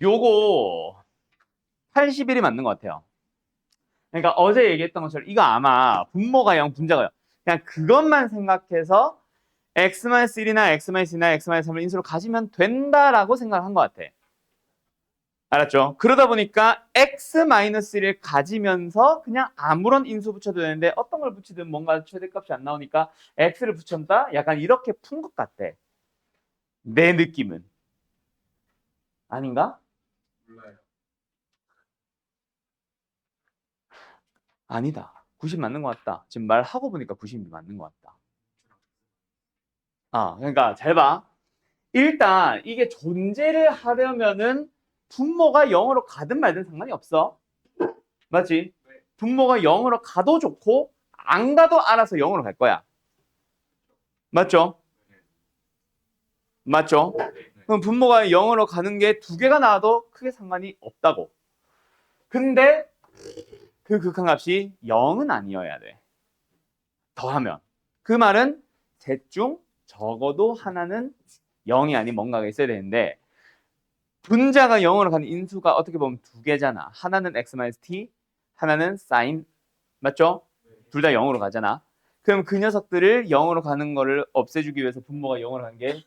요거 81이 맞는 것 같아요. 그러니까 어제 얘기했던 것처럼 이거 아마 분모가 0, 분자가 0. 그냥 그것만 생각해서 x-1이나 x-2나 x-3을 인수로 가지면 된다라고 생각한 것 같아. 알았죠? 그러다 보니까 x-1을 가지면서 그냥 아무런 인수 붙여도 되는데 어떤 걸 붙이든 뭔가 최대값이 안 나오니까 x를 붙였다? 약간 이렇게 푼 것 같아. 내 느낌은. 아닌가? 몰라요. 아니다. 90 맞는 것 같다. 지금 말하고 보니까 90이 맞는 것 같다. 그러니까 잘 봐. 일단 이게 존재를 하려면은 분모가 0으로 가든 말든 상관이 없어. 맞지? 분모가 0으로 가도 좋고 안 가도 알아서 0으로 갈 거야. 맞죠? 맞죠? 그럼 분모가 0으로 가는 게 두 개가 나와도 크게 상관이 없다고. 근데 그 극한값이 0은 아니어야 돼. 더하면. 그 말은 셋 중 적어도 하나는 0이 아닌 뭔가가 있어야 되는데 분자가 0으로 가는 인수가 어떻게 보면 두 개잖아. 하나는 x-t, 하나는 sin. 맞죠? 둘 다 0으로 가잖아. 그럼 그 녀석들을 0으로 가는 거를 없애주기 위해서 분모가 0으로 가는 게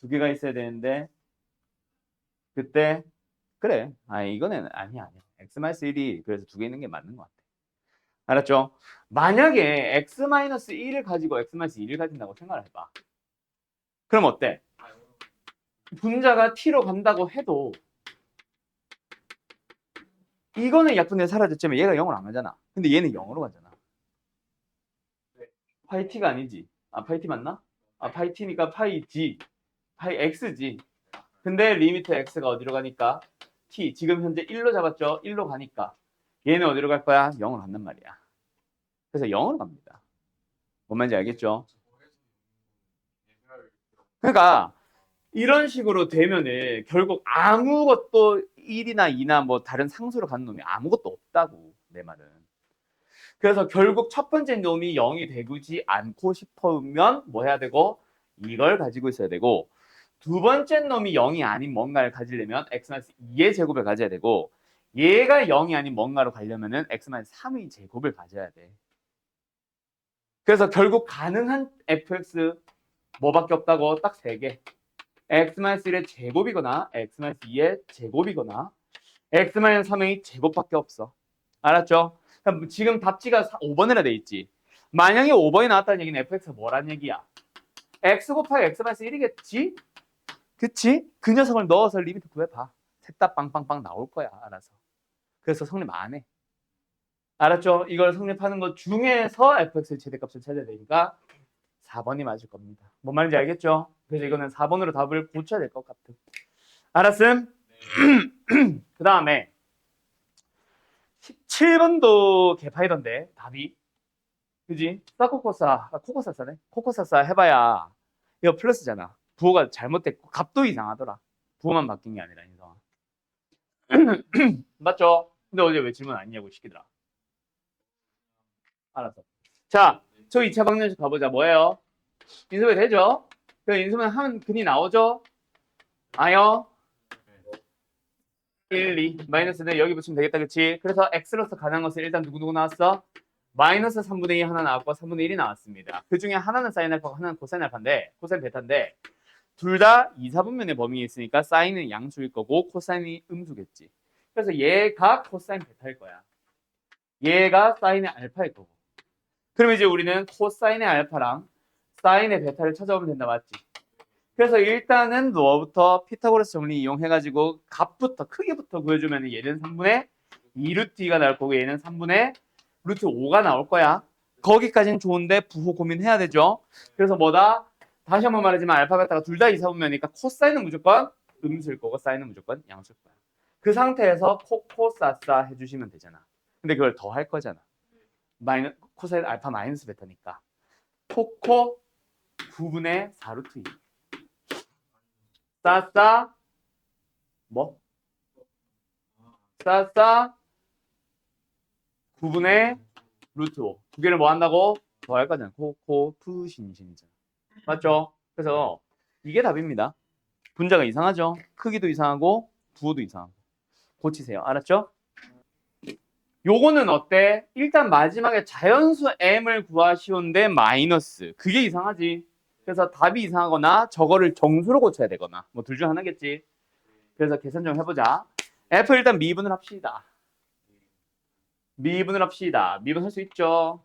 두 개가 있어야 되는데 그때 그래. 이거는 아니야. x-1이 그래서 두 개 있는 게 맞는 것 같아. 알았죠? 만약에 x-1을 가지고 x-2를 가진다고 생각을 해봐. 그럼 어때? 분자가 t로 간다고 해도 이거는 약분돼 사라졌지만 얘가 0으로 안 가잖아. 근데 얘는 0으로 가잖아. 파이 t가 아니지. 파이 t 맞나? 파이 t니까 파이 g, 파이 x지. 근데 리미트 x가 어디로 가니까 t 지금 현재 1로 잡았죠? 1로 가니까 얘는 어디로 갈 거야? 0으로 간단 말이야. 그래서 0으로 갑니다. 뭔 말인지 알겠죠? 그러니까 이런 식으로 되면은 결국 아무것도 1이나 2나 뭐 다른 상수로 가는 놈이 아무것도 없다고 내 말은. 그래서 결국 첫 번째 놈이 0이 되지 않고 싶으면 뭐 해야 되고 이걸 가지고 있어야 되고 두 번째 놈이 0이 아닌 뭔가를 가지려면 x-2의 제곱을 가져야 되고 얘가 0이 아닌 뭔가로 가려면은 x-3의 제곱을 가져야 돼. 그래서 결국 가능한 fx 뭐밖에 없다고 딱 세 개. x-1의 제곱이거나 x-2의 제곱이거나 x-3의 제곱밖에 없어. 알았죠? 그럼 지금 답지가 5번이라 돼 있지. 만약에 5번이 나왔다는 얘기는 fx가 뭐란 얘기야? x 곱하기 x-1이겠지? 그치? 그 녀석을 넣어서 리미트 구해봐. 셋 다 빵빵빵 나올 거야. 알아서. 그래서 성립 안 해. 알았죠? 이걸 성립하는 것 중에서 fx의 최대값을 찾아야 되니까 4번이 맞을 겁니다. 뭔 말인지 알겠죠? 그래서 이거는 4번으로 답을 고쳐야 될 것 같아. 알았음? 그 다음에 17번도 개파이던데 답이 그지? 사코코사 코코사사네 코코사사 해봐야 이거 플러스잖아. 부호가 잘못됐고 값도 이상하더라. 부호만 바뀐 게 아니라 인성아. 맞죠? 근데 어제 왜 질문 아니냐고 시키더라. 알았어. 자, 저 2차 방정식 가보자. 뭐예요? 인수분 되죠? 그 인수분 하면 근이 나오죠? 아요? 1, 2. 마이너스는 여기 붙이면 되겠다. 그치? 그래서 x로서 가능한 것은 일단 누구누구 나왔어? 마이너스 3분의 2 하나 나왔고 3분의 1이 나왔습니다. 그 중에 하나는 사인 알파고 하나는 코사인 알파인데 코사인 베타인데 둘 다 2, 4분면의 범위에 있으니까 사인은 양수일 거고 코사인이 음수겠지. 그래서 얘가 코사인 베타일 거야. 얘가 사인의 알파일 거고. 그럼 이제 우리는 코사인의 알파랑 사인의 베타를 찾아오면 된다. 맞지? 그래서 일단은 너부터 피타고라스 정리 이용해가지고 값부터 크기부터 구해주면 얘는 3분의 2루트 2가 나올 거고 얘는 3분의 루트 5가 나올 거야. 거기까지는 좋은데 부호 고민해야 되죠. 그래서 뭐다? 다시 한번 말하지만 알파 베타가 둘 다 이사분면이니까 코사인은 무조건 음수일 거고 사인은 무조건 양수일 거야. 그 상태에서 코코사사 해주시면 되잖아. 근데 그걸 더 할 거잖아. 코사인 알파 마이너스 베타니까 코코 9분의 4루트 2 싸싸 뭐? 싸싸 9분의 루트 5 두 개를 뭐 한다고? 더 할 거잖아. 코코 푸신신이잖아. 맞죠? 그래서 이게 답입니다. 분자가 이상하죠? 크기도 이상하고 부호도 이상하고. 고치세요. 알았죠? 요거는 어때? 일단 마지막에 자연수 m을 구하시온데 마이너스. 그게 이상하지. 그래서 답이 이상하거나 저거를 정수로 고쳐야 되거나 뭐 둘 중 하나겠지. 그래서 계산 좀 해보자. f 일단 미분을 합시다. 미분을 합시다. 미분 할 수 있죠?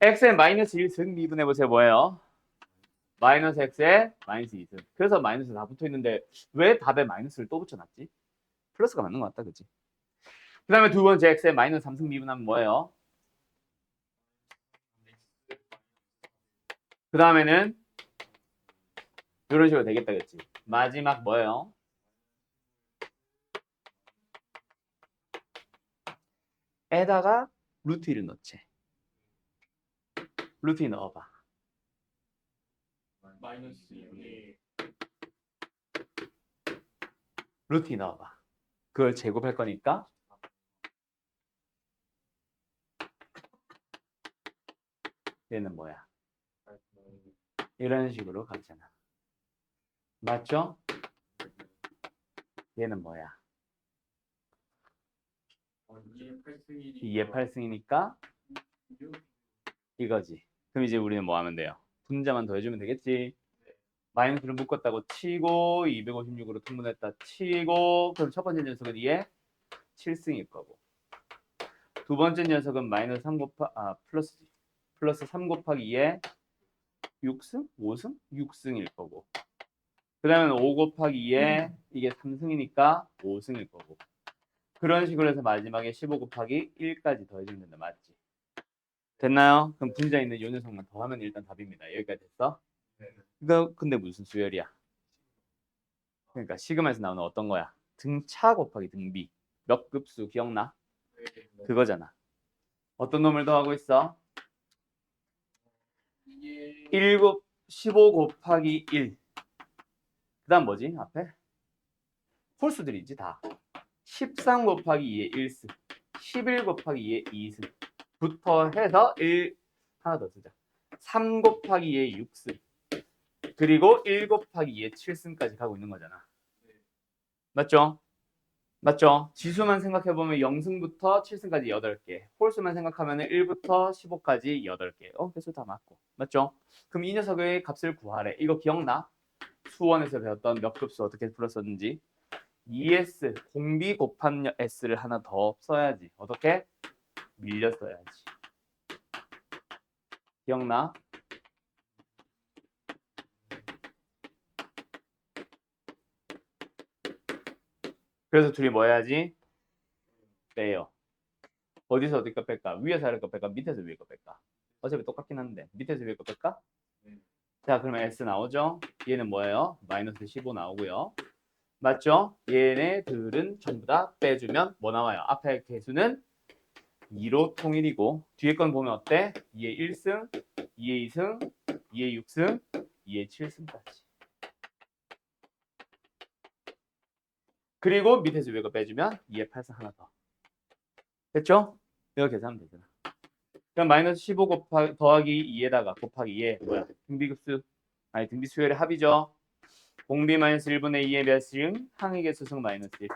x에 마이너스 1승 미분해보세요. 뭐예요? 마이너스 x에 마이너스 2승. 그래서 마이너스 다 붙어있는데 왜 답에 마이너스를 또 붙여놨지? 플러스가 맞는 것 같다. 그치? 그 다음에 두 번째 x에 마이너스 3승 미분하면 뭐예요? 그 다음에는 이런 식으로 되겠다. 그치? 마지막 뭐예요? 에다가 루트 1을 넣지. 루트 2 넣어봐. 마이너스 2분의 루트 2 넣어봐. 그걸 제곱할 거니까 얘는 뭐야? 이런 식으로 가잖아. 맞죠? 얘는 뭐야? 2의 8승이니까 이거지. 그럼 이제 우리는 뭐 하면 돼요? 분자만 더해주면 되겠지. 마이너스를 묶었다고 치고 256으로 통분했다 치고 그럼 첫 번째 녀석은 2의 7승일 거고 두 번째 녀석은 마이너스 3 플러스지. 플러스 3 곱하기 2의 6승? 5승? 6승일 거고 그 다음에 5 곱하기 2에 이게 3승이니까 5승일 거고 그런 식으로 해서 마지막에 15 곱하기 1까지 더해주면 된다. 맞지? 됐나요? 그럼 분자 있는 요 녀석만 더하면 일단 답입니다. 여기까지 됐어? 이거 근데 무슨 수열이야? 그러니까 시그마에서 나오는 어떤 거야? 등차 곱하기 등비. 몇 급수 기억나? 그거잖아. 어떤 놈을 더하고 있어? 1 15 곱하기 1. 그 다음 뭐지? 앞에? 홀수들이지 다. 13 곱하기 2의 1승. 11 곱하기 2의 2승. 부터 해서 1 하나 더 쓰자. 3 곱하기 2의 6승. 그리고 1 곱하기 2의 7승까지 가고 있는 거잖아. 맞죠? 맞죠? 지수만 생각해보면 0승부터 7승까지 8개. 홀수만 생각하면 1부터 15까지 8개. 개수 다 맞고. 맞죠? 그럼 이 녀석의 값을 구하래. 이거 기억나? 수원에서 배웠던 몇 급수 어떻게 풀었었는지. 2s, 공비 곱한 s를 하나 더 써야지. 어떻게? 밀려 써야지. 기억나? 그래서 둘이 뭐 해야지? 빼요. 어디서 어디 거 뺄까? 위에서 아래 거 뺄까? 밑에서 위에 거 뺄까? 어차피 똑같긴 한데 밑에서 위에 거 뺄까? 자, 그러면 S 나오죠? 얘는 뭐예요? 마이너스 15 나오고요. 맞죠? 얘네들은 전부 다 빼주면 뭐 나와요? 앞에 개수는 2로 통일이고 뒤에 건 보면 어때? 2의 1승, 2의 2승, 2의 6승, 2의 7승까지. 그리고 밑에서 위에 거 빼주면 2의 8승 하나 더. 됐죠? 이거 계산하면 되잖아. 그럼 마이너스 15 더하기 2에다가 곱하기 2에 뭐야? 등비급수, 아니 등비수열의 합이죠. 공비 마이너스 1분의 2의 몇 승? 항의 개수승 마이너스 1.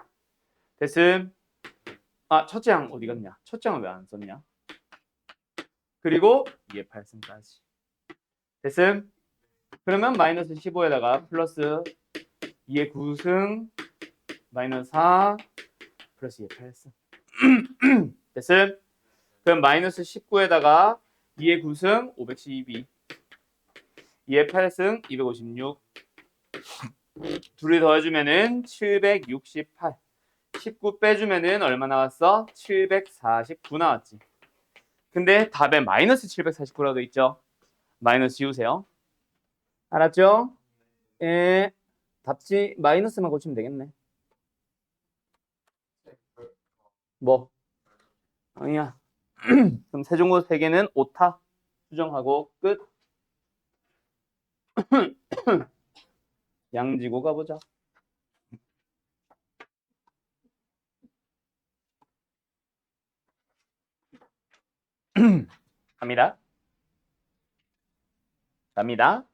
됐음. 아, 첫째 항 어디 갔냐? 첫째 항은 왜 안 썼냐? 그리고 2의 8승까지. 됐음. 그러면 마이너스 15에다가 플러스 2의 9승 마이너스 4 플러스 2의 8승. 됐음. 그럼 마이너스 19에다가 2의 9승 512 2의 8승 256 둘이 더해주면은 768 19 빼주면은 얼마 나왔어? 749 나왔지. 근데 답에 마이너스 749라고 돼 있죠? 마이너스 지우세요. 알았죠? 예. 답지 마이너스만 고치면 되겠네. 뭐? 아니야. 그럼 세종고 3개는 오타 수정하고 끝. 양지고 가보자. 갑니다. 갑니다.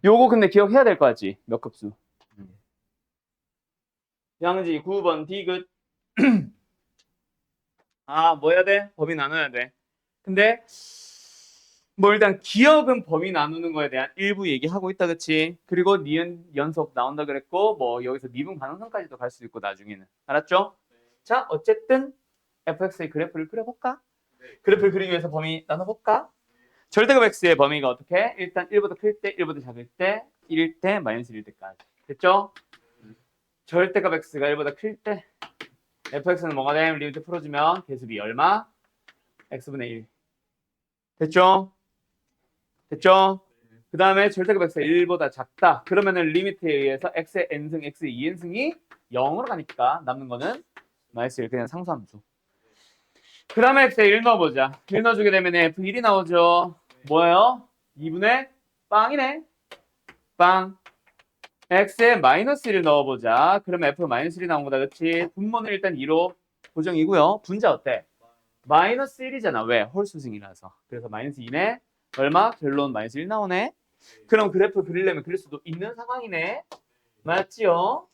요거 근데 기억해야 될 거 같지? 몇 급수? 양지 9번 디귿. 아, 뭐 해야 돼? 범위 나눠야 돼. 근데 뭐 일단 기억은 범위 나누는 거에 대한 일부 얘기하고 있다, 그치? 그리고 니은 연속 나온다 그랬고 뭐 여기서 미분 가능성까지도 갈 수 있고 나중에는. 알았죠? 자, 어쨌든 fx의 그래프를 그려볼까? 그래프를 그리기 위해서 범위 나눠볼까? 절대값 x의 범위가 어떻게? 일단 1보다 클 때, 1보다 작을 때, 1일 때, 마이너스 1일 때까지. 됐죠? 절대값 x가 1보다 클 때 fx는 뭐가 되면 리미트 풀어주면 개수비 얼마? x분의 1. 됐죠? 됐죠? 그 다음에 절대값 x가 1보다 작다. 그러면은 리미트에 의해서 x의 n승, x의 2n승이 0으로 가니까 남는 거는 마이너스 1 그냥 상수함수. 그 다음에 x에 1 넣어보자. 1 넣어주게 되면 f1이 나오죠. 뭐예요? 2분의 빵이네. 빵. x에 마이너스 1을 넣어보자. 그러면 f 마이너스 1이 나온 거다. 그치? 분모는 일단 2로 고정이고요. 분자 어때? 마이너스 1이잖아. 왜? 홀수승이라서. 그래서 마이너스 2네. 얼마? 결론 마이너스 1 나오네. 그럼 그래프 그리려면 그릴 수도 있는 상황이네. 맞지요?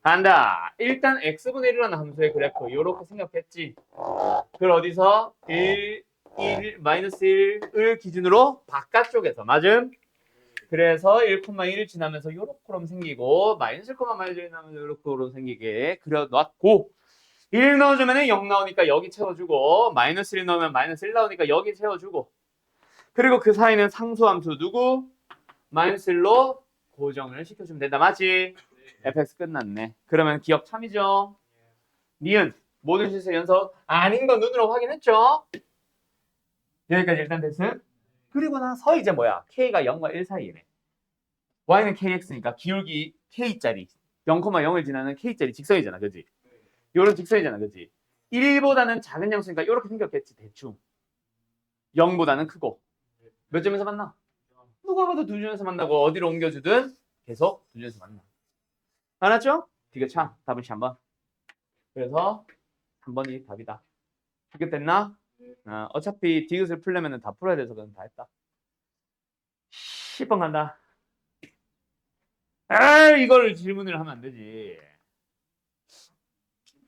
간다. 일단 x분의 1이라는 함수의 그래프 요렇게 생겼겠지. 그걸 어디서? 1, 마이너스 1을 기준으로 바깥쪽에서. 맞음? 그래서 1,1 지나면서 요렇게로 생기고 마이너스 1, 마이너스 1 지나면서 요렇게로 생기게 그려놨고 1 넣어주면 0 나오니까 여기 채워주고 마이너스 1 넣으면 마이너스 1 나오니까 여기 채워주고 그리고 그 사이는 상수함수 누구? 마이너스 1로 고정을 시켜주면 된다. 맞지? fx 끝났네. 그러면 기억 참이죠? 니은 모든 실수 연속 아닌 거 눈으로 확인했죠? 여기까지 일단 됐음. 그리고 나서 이제 뭐야? k가 0과 1 사이이네. y는 kx니까 기울기 k짜리 0,0을 지나는 k짜리 직선이잖아. 그지? 요런 직선이잖아. 그지? 1보다는 작은 양수니까 이렇게 생겼겠지. 대충. 0보다는 크고. 몇 점에서 만나? 누가 봐도 두 점에서 만나고 어디로 옮겨주든 계속 두 점에서 만나. 알았죠? 디귿 참. 답은 3번. 그래서 3번이 답이다. 디귿됐나? 어차피 디귿을 풀려면 다 풀어야 돼서 그건 다 했다. 10번 간다. 이걸 질문을 하면 안 되지.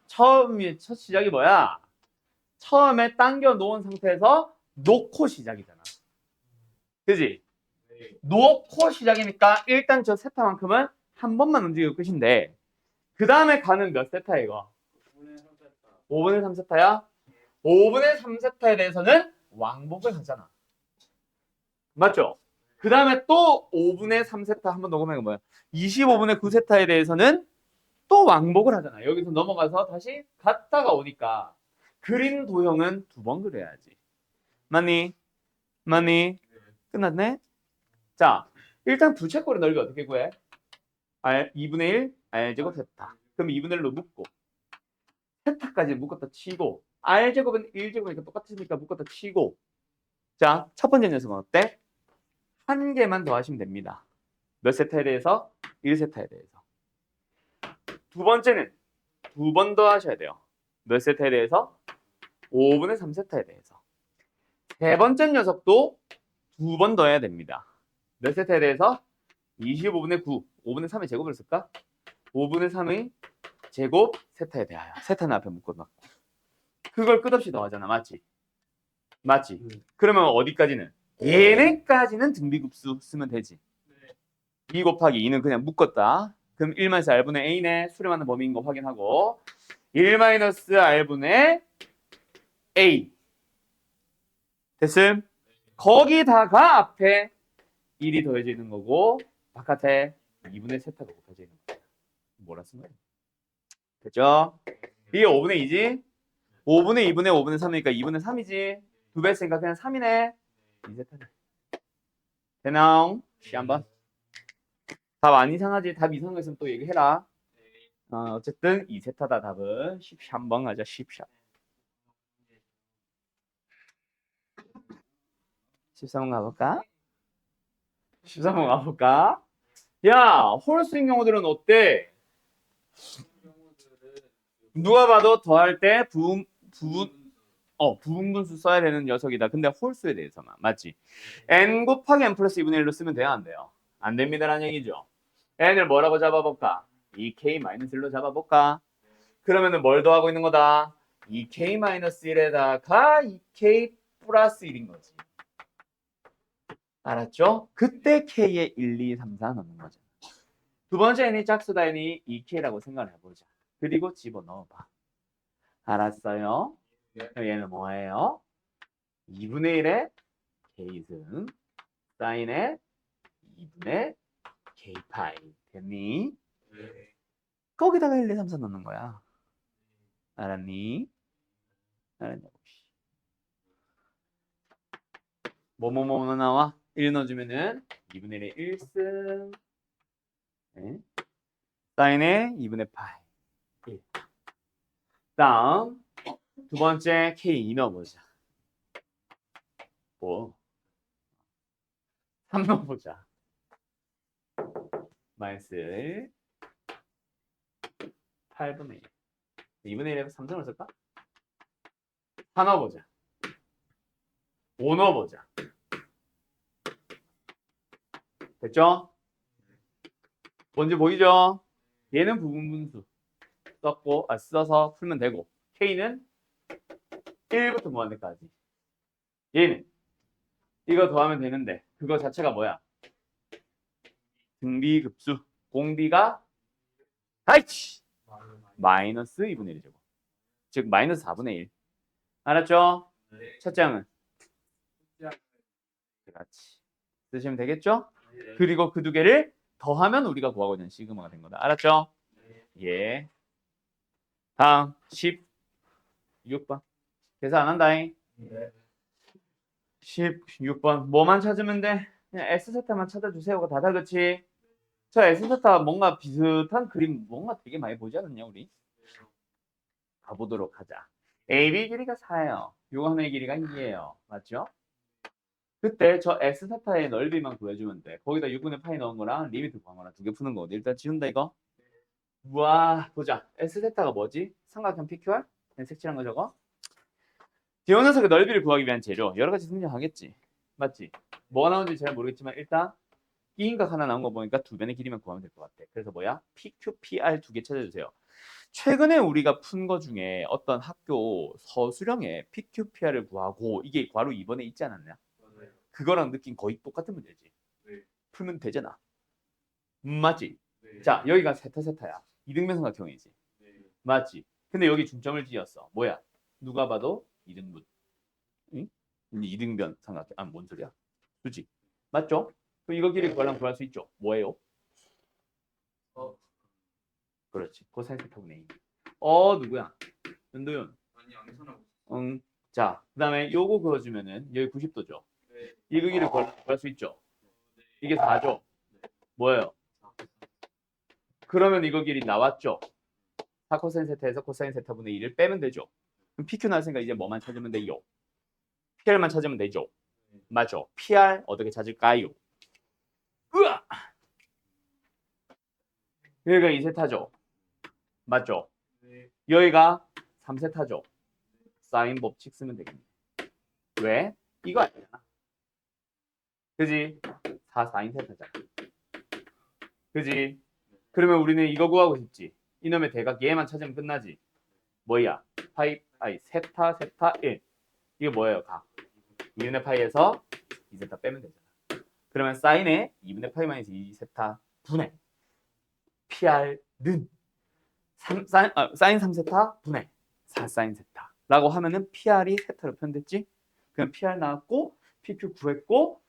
첫 시작이 뭐야? 처음에 당겨 놓은 상태에서 놓고 시작이잖아. 그지? 놓고 시작이니까 일단 저 세타만큼은 한 번만 움직이고 끝인데 그 다음에 가는 몇 세타 이거? 5분의 3세타야? 5분의 3세타에 대해서는 왕복을 하잖아. 맞죠? 그 다음에 또 5분의 3세타 한 번 녹음한 거 뭐야? 25분의 9세타에 대해서는 또 왕복을 하잖아. 여기서 넘어가서 다시 갔다가 오니까 그림 도형은 2번 그려야지. 맞니? 맞니? 끝났네? 자, 일단 부채꼴의 넓이 어떻게 구해? 2분의 1 r제곱 세타. 그럼 2분의 1로 묶고 세타까지 묶었다 치고 r제곱은 1제곱이니까 똑같으니까 묶었다 치고 자, 첫 번째 녀석은 어때? 한 개만 더 하시면 됩니다. 몇 세타에 대해서? 1세타에 대해서. 두 번째는 두 번 더 하셔야 돼요. 몇 세타에 대해서? 5분의 3세타에 대해서. 세 번째 녀석도 두 번 더 해야 됩니다. 몇 세타에 대해서? 25분의 9. 5분의 3의 제곱을 쓸까? 5분의 3의 제곱 세타에 대하여. 세타는 앞에 묶어놨고. 그걸 끝없이 더하잖아. 맞지? 맞지? 그러면 어디까지는? 얘네까지는 등비급수 쓰면 되지. 2 곱하기 2는 그냥 묶었다. 그럼 1-r분의 a네. 수렴하는 범위인 거 확인하고 1-r분의 a 됐음? 거기다가 앞에 1이 더해져 있는 거고 바깥에 2분의 세타가 곱해져 있는 거야. 뭐라 쓴 거야? 됐죠? 이게 5분의 2지? 5분의 2분의 5분의 3이니까 2분의 3이지? 두 배 했으니까 그냥 3이네. 2세타네. 되나옹? 한번. 답 안 이상하지? 답 이상한 거 있으면 또 얘기해라. 어쨌든 2세타다 답은 13번 가자. 13. 13번 가볼까? 13번 가볼까? 야, 홀수인 경우들은 어때? 누가 봐도 더할 때 부분분수 써야 되는 녀석이다. 근데 홀수에 대해서만. 맞지? n 곱하기 n 플러스 2분의 1로 쓰면 돼요? 안 돼요? 안 됩니다라는 얘기죠. 얘들 뭐라고 잡아볼까? 2k-1로 잡아볼까? 그러면은 뭘 더하고 있는 거다? 2k-1에다가 2k 플러스 1인 거지. 알았죠? 그때 k에 1, 2, 3, 4 넣는 거죠. 두 번째 n이 짝수다 n이 2k라고 생각을 해보자. 그리고 집어넣어봐. 알았어요? 얘는 뭐예요? 2분의 1의 k승 사인의 2분의 k파이 됐니? 거기다가 1, 2, 3, 4 넣는 거야. 알았니? 알았냐고. 뭐뭐뭐 나와? 1 넣어주면은 2분의 1의 1승 네. 사인의 2분의 파이 1. 다음 두 번째 K2 넣어보자. 뭐? 3 넣어보자. 마이너스 1 8분의 1 2분의 1에서 3승을 쓸까? 4 넣어보자. 5 넣어보자. 됐죠? 뭔지 보이죠? 얘는 부분분수 써서 풀면 되고 K는 1부터 무한대까지. 얘는 이거 더하면 되는데 그거 자체가 뭐야? 등비급수. 공비가 아이치 마이너스 2분의 1이죠. 즉 마이너스 4분의 1. 알았죠? 첫 장은 그렇지. 쓰시면 되겠죠? 그리고 그 두 개를 더하면 우리가 구하고 있는 시그마가 된 거다. 알았죠? 예. 다음 16번. 계산 안 한다잉. 16번. 뭐만 찾으면 돼? 그냥 S세타만 찾아주세요가 다다 그치? 저 S세타 뭔가 비슷한 그림 뭔가 되게 많이 보지 않았냐 우리? 가보도록 하자. AB 길이가 4예요. 요거 하나의 길이가 2예요. 맞죠? 그때 저 S세타의 넓이만 구해주면 돼. 거기다 6분의 파이 넣은 거랑 리미트 구한 거랑 두 개 푸는 거거든. 일단 지운다 이거. 우와 보자. S세타가 뭐지? 삼각형 PQR? 색칠한 거 저거? 디오너석의 넓이를 구하기 위한 재료. 여러 가지 등장하겠지. 맞지? 뭐가 나오는지 잘 모르겠지만 일단 B인각 하나 나온 거 보니까 두 변의 길이만 구하면 될 것 같아. 그래서 뭐야? PQ, PR 두 개 찾아주세요. 최근에 우리가 푼 거 중에 어떤 학교 서술형에 PQ, PR을 구하고 이게 바로 이번에 있지 않았냐? 그거랑 느낌 거의 똑같은 문제지. 풀면 되잖아. 맞지? 자, 여기가 세타세타야. 이등변삼각형이지. 맞지? 근데 여기 중점을 지었어. 뭐야? 누가 봐도 이등분. 응? 이등변 삼각형. 아, 뭔 소리야? 그지? 맞죠? 그럼 이거 길이 구하려면 구할 수 있죠. 뭐예요? 그렇지. 코사인 세타분의 2. 누구야? 윤도윤. 아니 안 계산하고 있어. 응. 자, 그 다음에 요거 그어주면은 여기 90도죠. 네. 이 길이를 구할 수 있죠. 이게 4죠. 뭐예요? 그러면 이거 길이 나왔죠. 4 코사인 세타에서 코사인 세타분의 2를 빼면 되죠. 그럼 PQ 나왔으니까 이제 뭐만 찾으면 돼요? PR만 찾으면 되죠. 맞죠? PR 어떻게 찾을까요? 으아! 여기가 2세타죠. 맞죠? 네. 여기가 3세타죠. 사인 법칙 쓰면 되겠네. 왜? 이거 아니잖아. 그지? 4 사인 세타잖아. 그지? 그러면 우리는 이거 구하고 싶지. 이놈의 대각 얘만 찾으면 끝나지. 뭐야? 세타 1. 이게 뭐예요? 각. 2분의 파이에서 2세타 빼면 되잖아. 그러면 사인의 2분의 파이 마이너스 2세타 분의 PR는 사인 3세타 분의 4사인 세타 라고 하면은 PR이 세타로 표현됐지? 그럼 PR 나왔고 PQ 구했고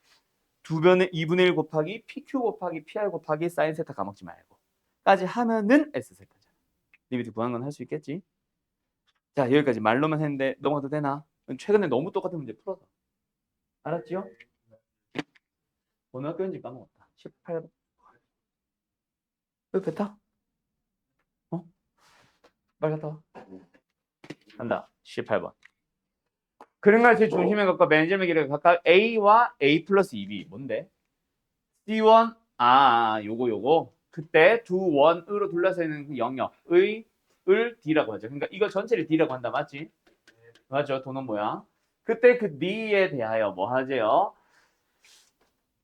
두 변의 2분의 1 곱하기 PQ 곱하기 PR 곱하기 사인 세타 까먹지 말고 까지 하면은 S세타잖아. 리미트 구한 건 할 수 있겠지? 자 여기까지 말로만 했는데 넘어가도 되나? 최근에 너무 똑같은 문제 풀어서 알았지요? 어느 학교인지 까먹었다. 18번. 여기 뱉다? 빨리 갔다 와. 간다. 18번. 그림과 제 중심에 가까 맨점의 길이가 각각 A와 A 플러스 2B. 뭔데? C1. 요거. 그때 두 원으로 둘러서 있는 그 영역의 을 D라고 하죠. 그러니까 이거 전체를 D라고 한다. 맞지? 맞죠? 도는 모양. 그때 그 D에 대하여 뭐 하재요?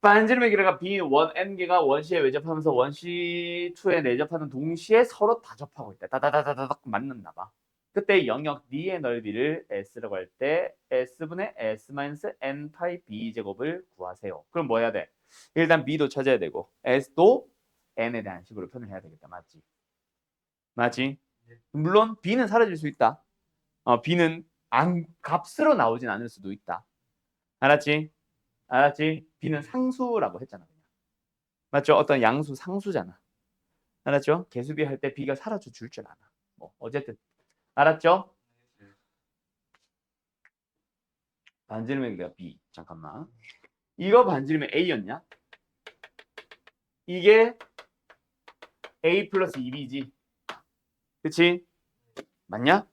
반지름의 길이가 B1 N개가 원시에 외접하면서 원시 2에 내접하는 동시에 서로 다 접하고 있다. 다다다다닥 맞는다 봐. 그때 영역 D의 넓이를 S라고 할 때 S분의 S-N 파이 B 제곱을 구하세요. 그럼 뭐 해야 돼? 일단 B도 찾아야 되고 S도 N에 대한 식으로 표현해야 되겠다. 맞지? 맞지? 물론 B는 사라질 수 있다. B는 값으로 나오진 않을 수도 있다. 알았지? 알았지? B는 상수라고 했잖아. 맞죠? 어떤 양수 상수잖아. 알았죠? 개수비 할 때 B가 사라져 줄 줄 알아. 뭐 어쨌든 알았죠? 반지름의 길이가 B. 잠깐만. 이거 반지름의 A였냐? 이게 A 플러스 2B지. 그치? 맞냐?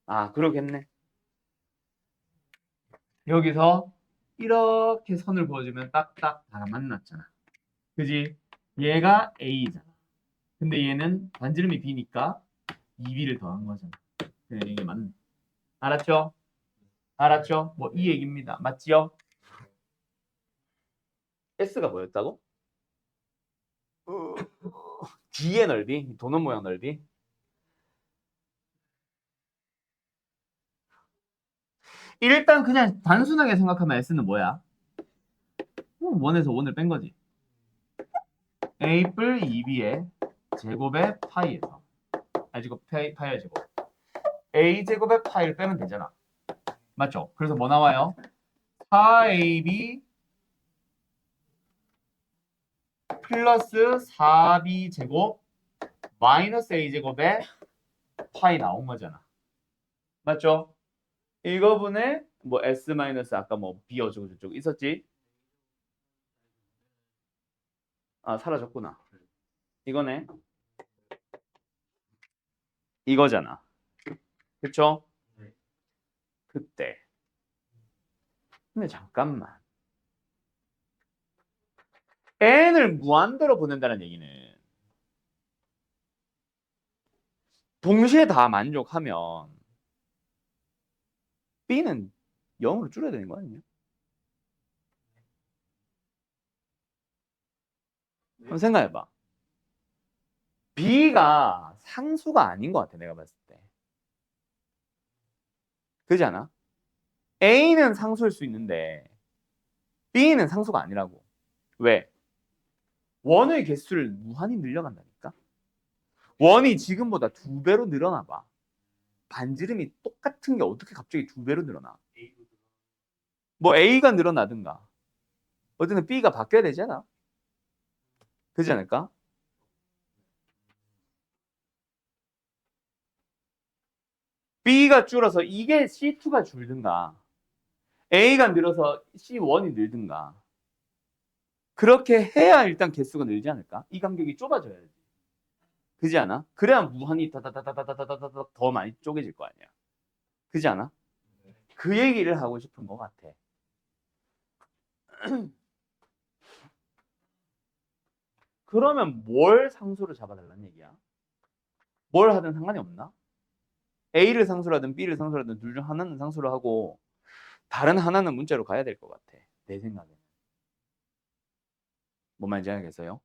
아, 그러겠네. 여기서 이렇게 선을 그어주면 딱딱 다 만났잖아. 그지? 얘가 A잖아. 근데 얘는 반지름이 B니까 2B를 더한 거잖아. 그냥 이게 맞네. 알았죠? 알았죠? 뭐 이 얘기입니다. 맞지요? S가 뭐였다고? D의 넓이, 도넛 모양 넓이. 일단 그냥 단순하게 생각하면 S는 뭐야? 원에서 원을 뺀 거지. A 뿔 2B의 제곱의 파이에서 제곱 파이의 제곱 A 제곱의 파이를 빼면 되잖아. 맞죠? 그래서 뭐 나와요? 4AB 플러스 4B 제곱 마이너스 A 제곱의 파이 나온 거잖아. 맞죠? 이거분에 뭐 S 마이너스 아까 뭐 B 어쩌고 저쩌고 있었지? 아, 사라졌구나. 이거네. 이거잖아. 그쵸? 그때. 근데 잠깐만. n을 무한대로 보낸다는 얘기는 동시에 다 만족하면 b는 0으로 줄여야 되는 거 아니냐? 한번 생각해봐. b가 상수가 아닌 것 같아, 내가 봤을 때. 그렇지 않아? a는 상수일 수 있는데 b는 상수가 아니라고. 왜? 원의 개수를 무한히 늘려간다니까? 원이 지금보다 2배로 늘어나 봐. 반지름이 똑같은 게 어떻게 갑자기 2배로 늘어나? 뭐 a가 늘어나든가 어쨌든 b가 바뀌어야 되잖아. 그렇지 않을까? b가 줄어서 이게 c2가 줄든가 a가 늘어서 c1이 늘든가 그렇게 해야 일단 개수가 늘지 않을까? 이 간격이 좁아져야지. 그지 않아? 그래야 무한히 다다다다다다다다다 더 많이 쪼개질 거 아니야. 그지 않아? 그 얘기를 하고 싶은 것 같아. 그러면 뭘 상수로 잡아달라는 얘기야? 뭘 하든 상관이 없나? A를 상수로 하든 B를 상수로 하든 둘 중 하나는 상수로 하고 다른 하나는 문자로 가야 될 것 같아. 내 생각에는. 뭔 말인지 알겠어요?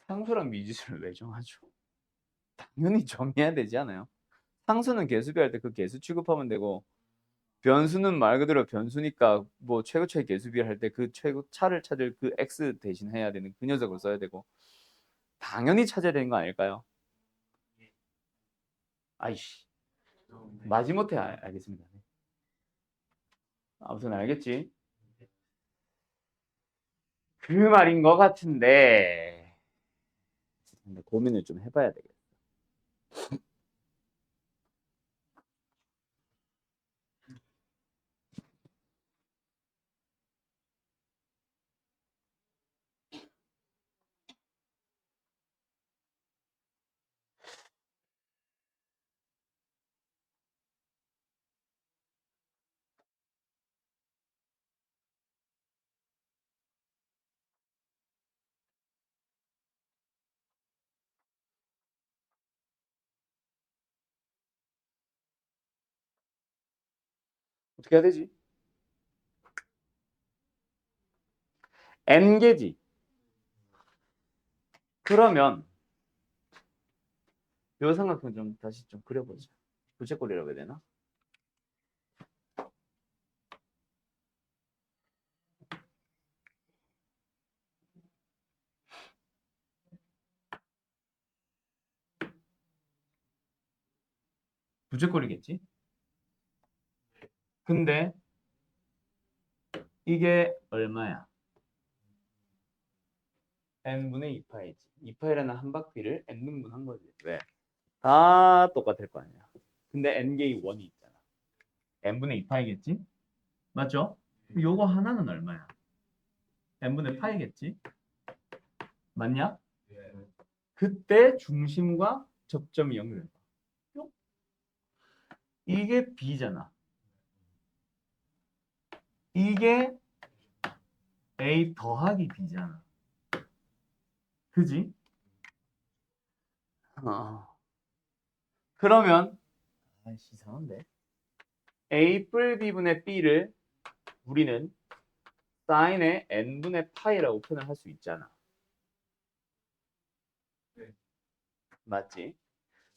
상수랑 미지수를 왜 정하죠? 당연히 정해야 되지 않아요? 상수는 개수비할 때 그 개수 취급하면 되고 변수는 말 그대로 변수니까 뭐 최고차의 개수비 할 때 그 최고차를 찾을 그 x 대신 해야 되는 그 녀석을 써야 되고 당연히 찾아야 되는 거 아닐까요? 아이씨 마지못해 알겠습니다. 아무튼 알겠지? 그 말인 것 같은데 근데 고민을 좀 해봐야 되겠다. 어떻게 해야 되지? n개지. 그러면 요 삼각형 좀 다시 좀 그려보자. 부채꼴이라고 해야 되나? 부채꼴이겠지? 근데 이게 얼마야? n분의 2파이지. 2파이라는 한 바퀴를 n등분 한 거지. 왜? 다 똑같을 거 아니야. 근데 n개의 원이 있잖아. n분의 2파이겠지? 맞죠? 요거 하나는 얼마야? n분의 파이겠지? 맞냐? 그때 중심과 접점이 연결돼. 이게 b잖아. 이게 a 더하기 b잖아. 그지? 그러면 아이씨 이상한데. a 뿔 b분의 b를 우리는 사인의 n분의 파이라고 표현할 수 있잖아. 맞지?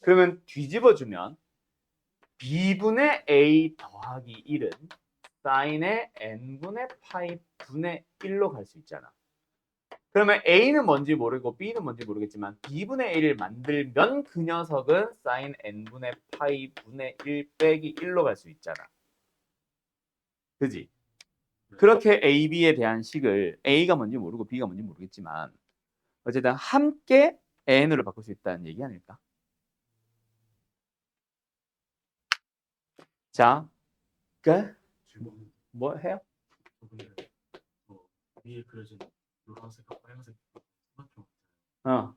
그러면 뒤집어주면 b분의 a 더하기 1은 사인의 n분의 파이 분의 1로 갈 수 있잖아. 그러면 a는 뭔지 모르고 b는 뭔지 모르겠지만 b분의 a를 만들면 그 녀석은 사인 n분의 파이 분의 1 빼기 1로 갈 수 있잖아. 그지? 그렇게 a, b에 대한 식을 a가 뭔지 모르고 b가 뭔지 모르겠지만 어쨌든 함께 n으로 바꿀 수 있다는 얘기 아닐까? 자, 뭐 해요? 위에 그려진 노란색과 빨간색 삼각형 어,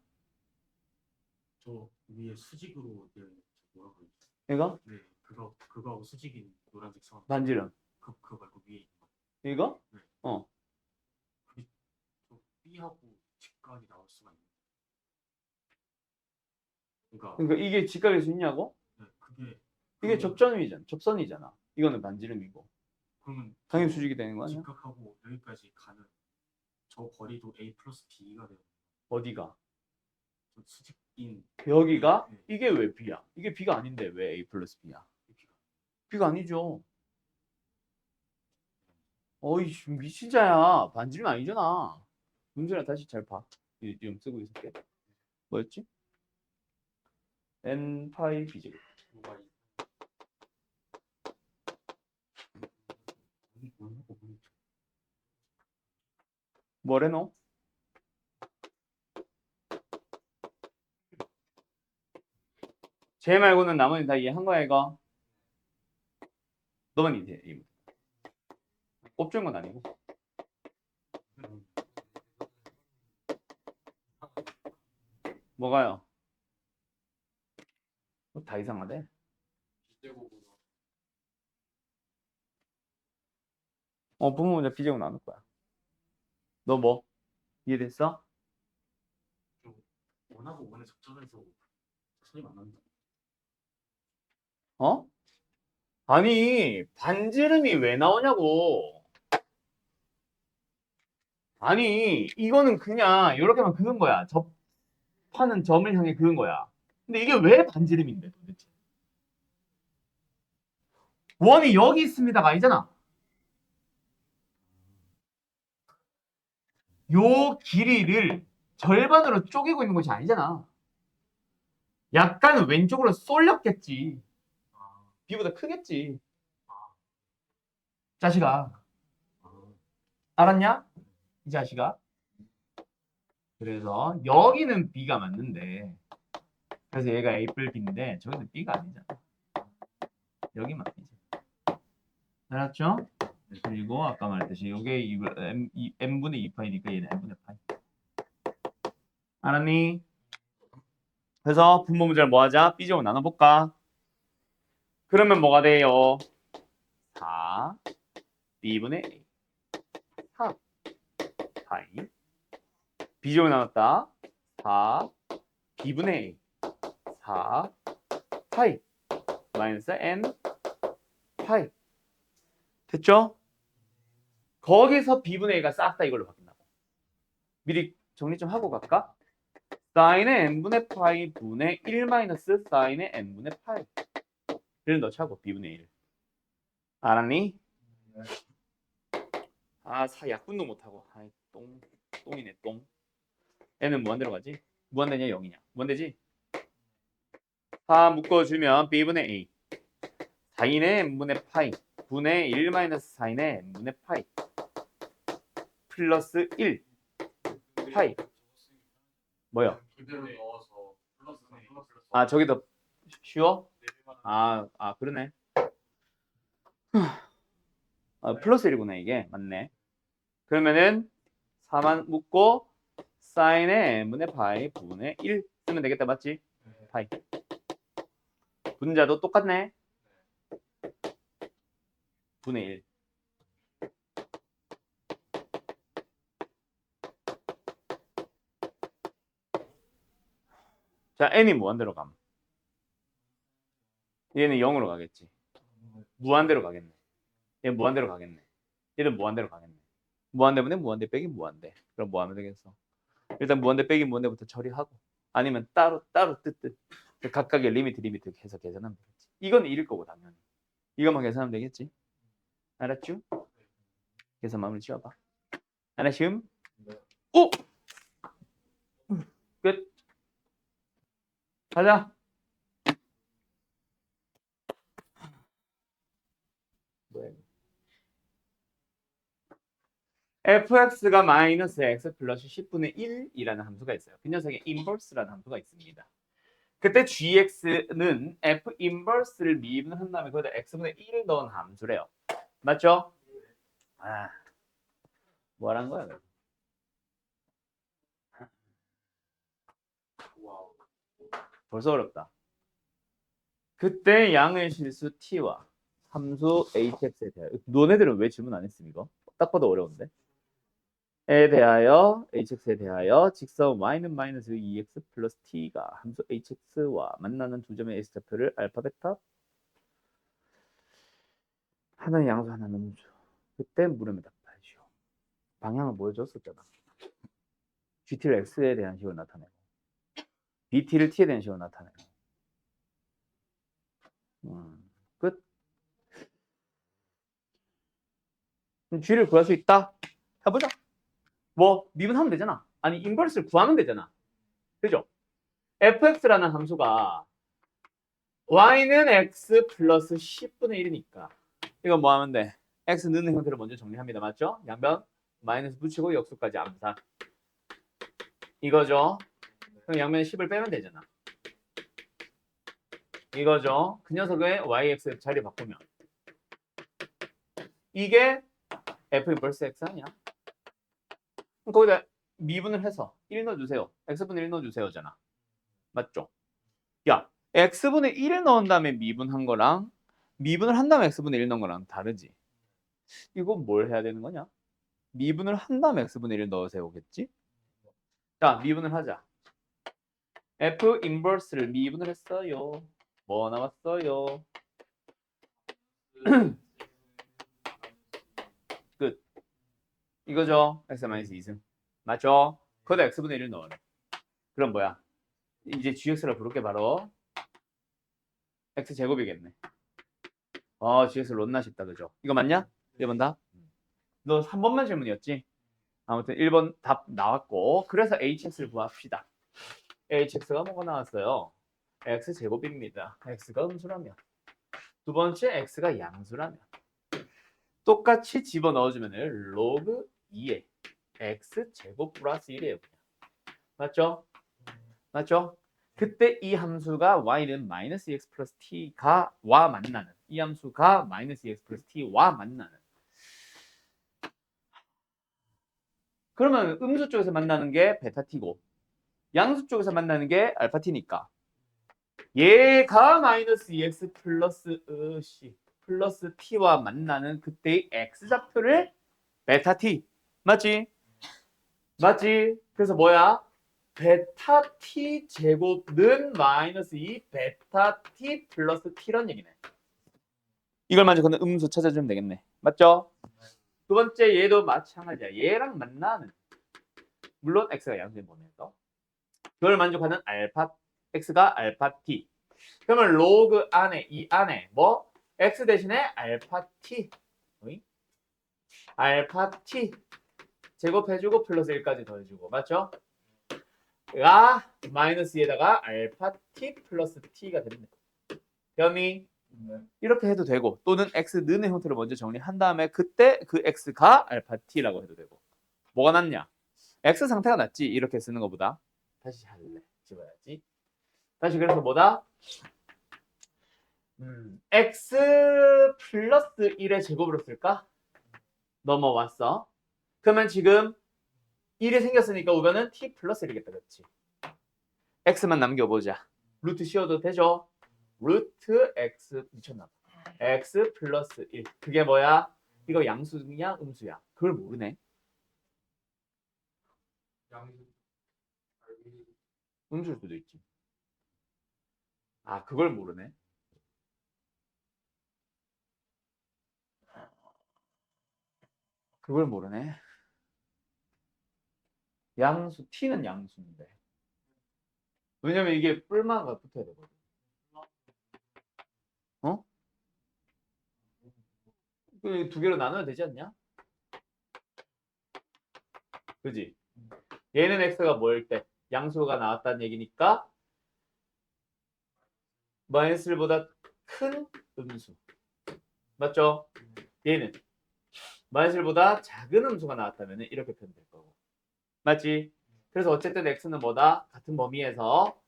저 위에 수직으로 되어 있는 저 뭐라고 그러지? 이거? 네, 그거하고 수직인 노란색 삼각형. 반지름. 그거 말고 위에 있는 거. 이거? 네. 어. 그게 저 B하고 직각이 나올 수가 있는. 그러니까 이게 직각일 수 있냐고? 네, 그게 이게 접선이잖아. 이거는 반지름이고. 그러면 당연히 수직이 되는 거 아니야? 직각하고 여기까지 가는 저 거리도 A 플러스 B가 돼요. 어디가? 저 수직인 여기가? 네. 이게 왜 B야? 이게 B가 아닌데 왜 A 플러스 B야? B가 아니죠. 어이 미친자야. 반지름 아니잖아. 문제나 다시 잘 봐. 좀 쓰고 있을게. 뭐였지? n 파이 b제곱. 뭐래노? 쟤 말고는 나머지 다 이해한 거야 이거? 너만 이해. 꼽준 건 아니고. 뭐가요? 다 이상하대. 부모 문제 비제곱 나눌 거야. 너 뭐? 이해됐어? 원하고 원의 접점에서 손이 만난다. 어? 아니 반지름이 왜 나오냐고. 아니 이거는 그냥 이렇게만 그은 거야. 접하는 점을 향해 그은 거야. 근데 이게 왜 반지름인데 도대체? 원이 여기 있습니다가 아니잖아. 요 길이를 절반으로 쪼개고 있는 것이 아니잖아. 약간 왼쪽으로 쏠렸겠지. B보다 크겠지. 자식아. 알았냐? 이 자식아. 그래서 여기는 B가 맞는데 그래서 얘가 A 뿔 B인데 저기는 B가 아니잖아. 여기만 B지. 알았죠? 그리고 아까 말했듯이 이게 M분의 2파이니까 얘는 M분의 파이. 알았니? 그래서 분모 문제를 뭐 하자? B제곱 나눠볼까? 그러면 뭐가 돼요? 4 B분의 A 4 파이 B제곱 나눴다 4 B분의 A 4 파이 마이너스 N 파이 됐죠? 거기서 b분의 a가 싹 다 이걸로 바뀐다고. 미리 정리 좀 하고 갈까? 사인의 n분의 파이 분의 1 마이너스 사인의 n분의 파이를 넣자고 b분의 1. 알았니? 아, 약분도 못하고. 아이, 똥이네, 똥. n은 무한대로 가지? 무한대냐, 0이냐? 무한대지? 다 묶어주면 b분의 a. 사인의 n분의 파이 분의 1 마이너스 사인의 n분의 파이 플러스 1 파이. 뭐요? 그대로 넣어서 플러스 아, 저기 더 쉬워? 그러네. 플러스 1이구나, 이게. 맞네. 그러면은 4만 묶고 사인의 n분의 파이 분의 1 쓰면 되겠다, 맞지? 파이. 분자도 똑같네. 분의 1. 자, n이 무한대로 감. 얘는 0으로 가겠지. 무한대로 가겠네. 얘는 무한대로 가겠네. 얘는 무한대로 가겠네. 무한대분의 무한대 빼기 무한대. 그럼 뭐 하면 되겠어? 일단 무한대 빼기 무한대부터 처리하고 아니면 따로 뜻 각각의 리미트 해서 계산하면 되겠지. 이건 1일 거고 당연히. 이것만 계산하면 되겠지. 알았죠? 계산 마무리 지어봐. 알았슈? 오! 끝. 가자. fx가 마이너스 x 플러스 10분의 1이라는 함수가 있어요. 그 녀석의 인버스라는 함수가 있습니다. 그때 gx는 f 인버스를 미분을 한 다음에 거기다 x분의 1을 넣은 함수래요. 맞죠? 뭐라는 거야? 벌써 어렵다. 그때 양의 실수 t와 함수 hx에 대하여 너네들은 왜 질문 안 했음 이거? 딱 봐도 어려운데. 에 대하여 hx에 대하여 직선 y는 마이너스 2x 플러스 t가 함수 hx와 만나는 두 점의 x좌표를 알파 베타 하나는 양수 하나는 음수. 그때 물음에 답하시오. 방향을 보여줬었잖아. gt를 x에 대한 식으로 나타내고 bt를 t에 대한 식으로 나타내고 끝. g를 구할 수 있다. 해보자. 뭐 미분하면 되잖아. 아니 인버스를 구하면 되잖아. 그죠? fx라는 함수가 y는 x 플러스 10분의 1이니까 이건 뭐 하면 돼? x 넣는 형태를 먼저 정리합니다. 맞죠? 양변 마이너스 붙이고 역수까지 암산. 이거죠? 그럼 양면에 10을 빼면 되잖아. 이거죠? 그 녀석의 yx 자리 바꾸면 이게 f 인버스 x 아니야? 그럼 거기다 미분을 해서 1 넣어주세요. x분의 1 넣어주세요잖아. 맞죠? 야, x분의 1을 넣은 다음에 미분한 거랑 미분을 한 다음에 x분의 1 넣은 거랑 다르지? 이거 뭘 해야 되는 거냐? 미분을 한 다음에 x분의 1을 넣으세요겠지? 자, 미분을 하자. f 인버스를 미분을 했어요. 뭐 나왔어요? 끝. 이거죠? x-2승. 맞죠? 거기다 x분의 1을 넣어라. 그럼 뭐야? 이제 gx를 부를게 바로. x제곱이겠네. gx를 넣나 싶다. 그죠? 이거 맞냐? 1번 답? 너 3번만 질문이었지? 아무튼 1번 답 나왔고 그래서 hx를 구합시다. hx가 뭐가 나왔어요? x제곱입니다. x가 음수라면. 두 번째 x가 양수라면. 똑같이 집어넣어주면 로그 2에 x제곱 플러스 1이에요. 맞죠? 맞죠? 그때 이 함수가 y는 마이너스 x 플러스 t가 와 만나는 이 함수가 마이너스 x 플러스 t와 만나는 그러면 음수 쪽에서 만나는 게 베타 t고 양수 쪽에서 만나는 게 알파 t니까 얘가 마이너스 2x 플러스 플러스 t와 만나는 그때의 x좌표를 베타 t 맞지? 맞지? 그래서 뭐야? 베타 t 제곱는 마이너스 2 베타 t 플러스 t란 얘기네. 이걸 만족하는 음수 찾아주면 되겠네. 맞죠? 두 번째 얘도 마찬가지야. 얘랑 만나는 물론 x가 양수인 범위에서 그걸 만족하는 알파 x가 알파 t. 그러면 로그 안에 이 안에 뭐 x 대신에 알파 t 알파 t 제곱해주고 플러스 1까지 더해주고 맞죠? 가 마이너스에다가 알파 t 플러스 t가 됩니다. 변이 이렇게 해도 되고 또는 x는의 형태를 먼저 정리한 다음에 그때 그 x가 알파 t라고 해도 되고 뭐가 낫냐? x 상태가 낫지 이렇게 쓰는 것보다 다시 할래 집어야지. 다시 그래서 뭐다? x 플러스 1의 제곱으로 쓸까? 넘어왔어. 그러면 지금 1이 생겼으니까 우변은 t 플러스 1이겠다. 그렇지? x만 남겨보자. 루트 씌워도 되죠? 루트 x 미쳤나 봐. x 플러스 1. 그게 뭐야? 이거 양수냐 음수야? 그걸 모르네. 음수일 수도 있지. 아 그걸 모르네. 그걸 모르네. 양수 t는 양수인데. 왜냐면 이게 뿔마가 붙어야 되거든. 어? 그 두 개로 나눠야 되지 않냐? 그지? 얘는 x가 뭐일 때? 양수가 나왔다는 얘기니까 마이너스 1보다 큰 음수. 맞죠? 얘는 마이너스 1보다 작은 음수가 나왔다면 이렇게 표현될 거고. 맞지? 그래서 어쨌든 x는 뭐다? 같은 범위에서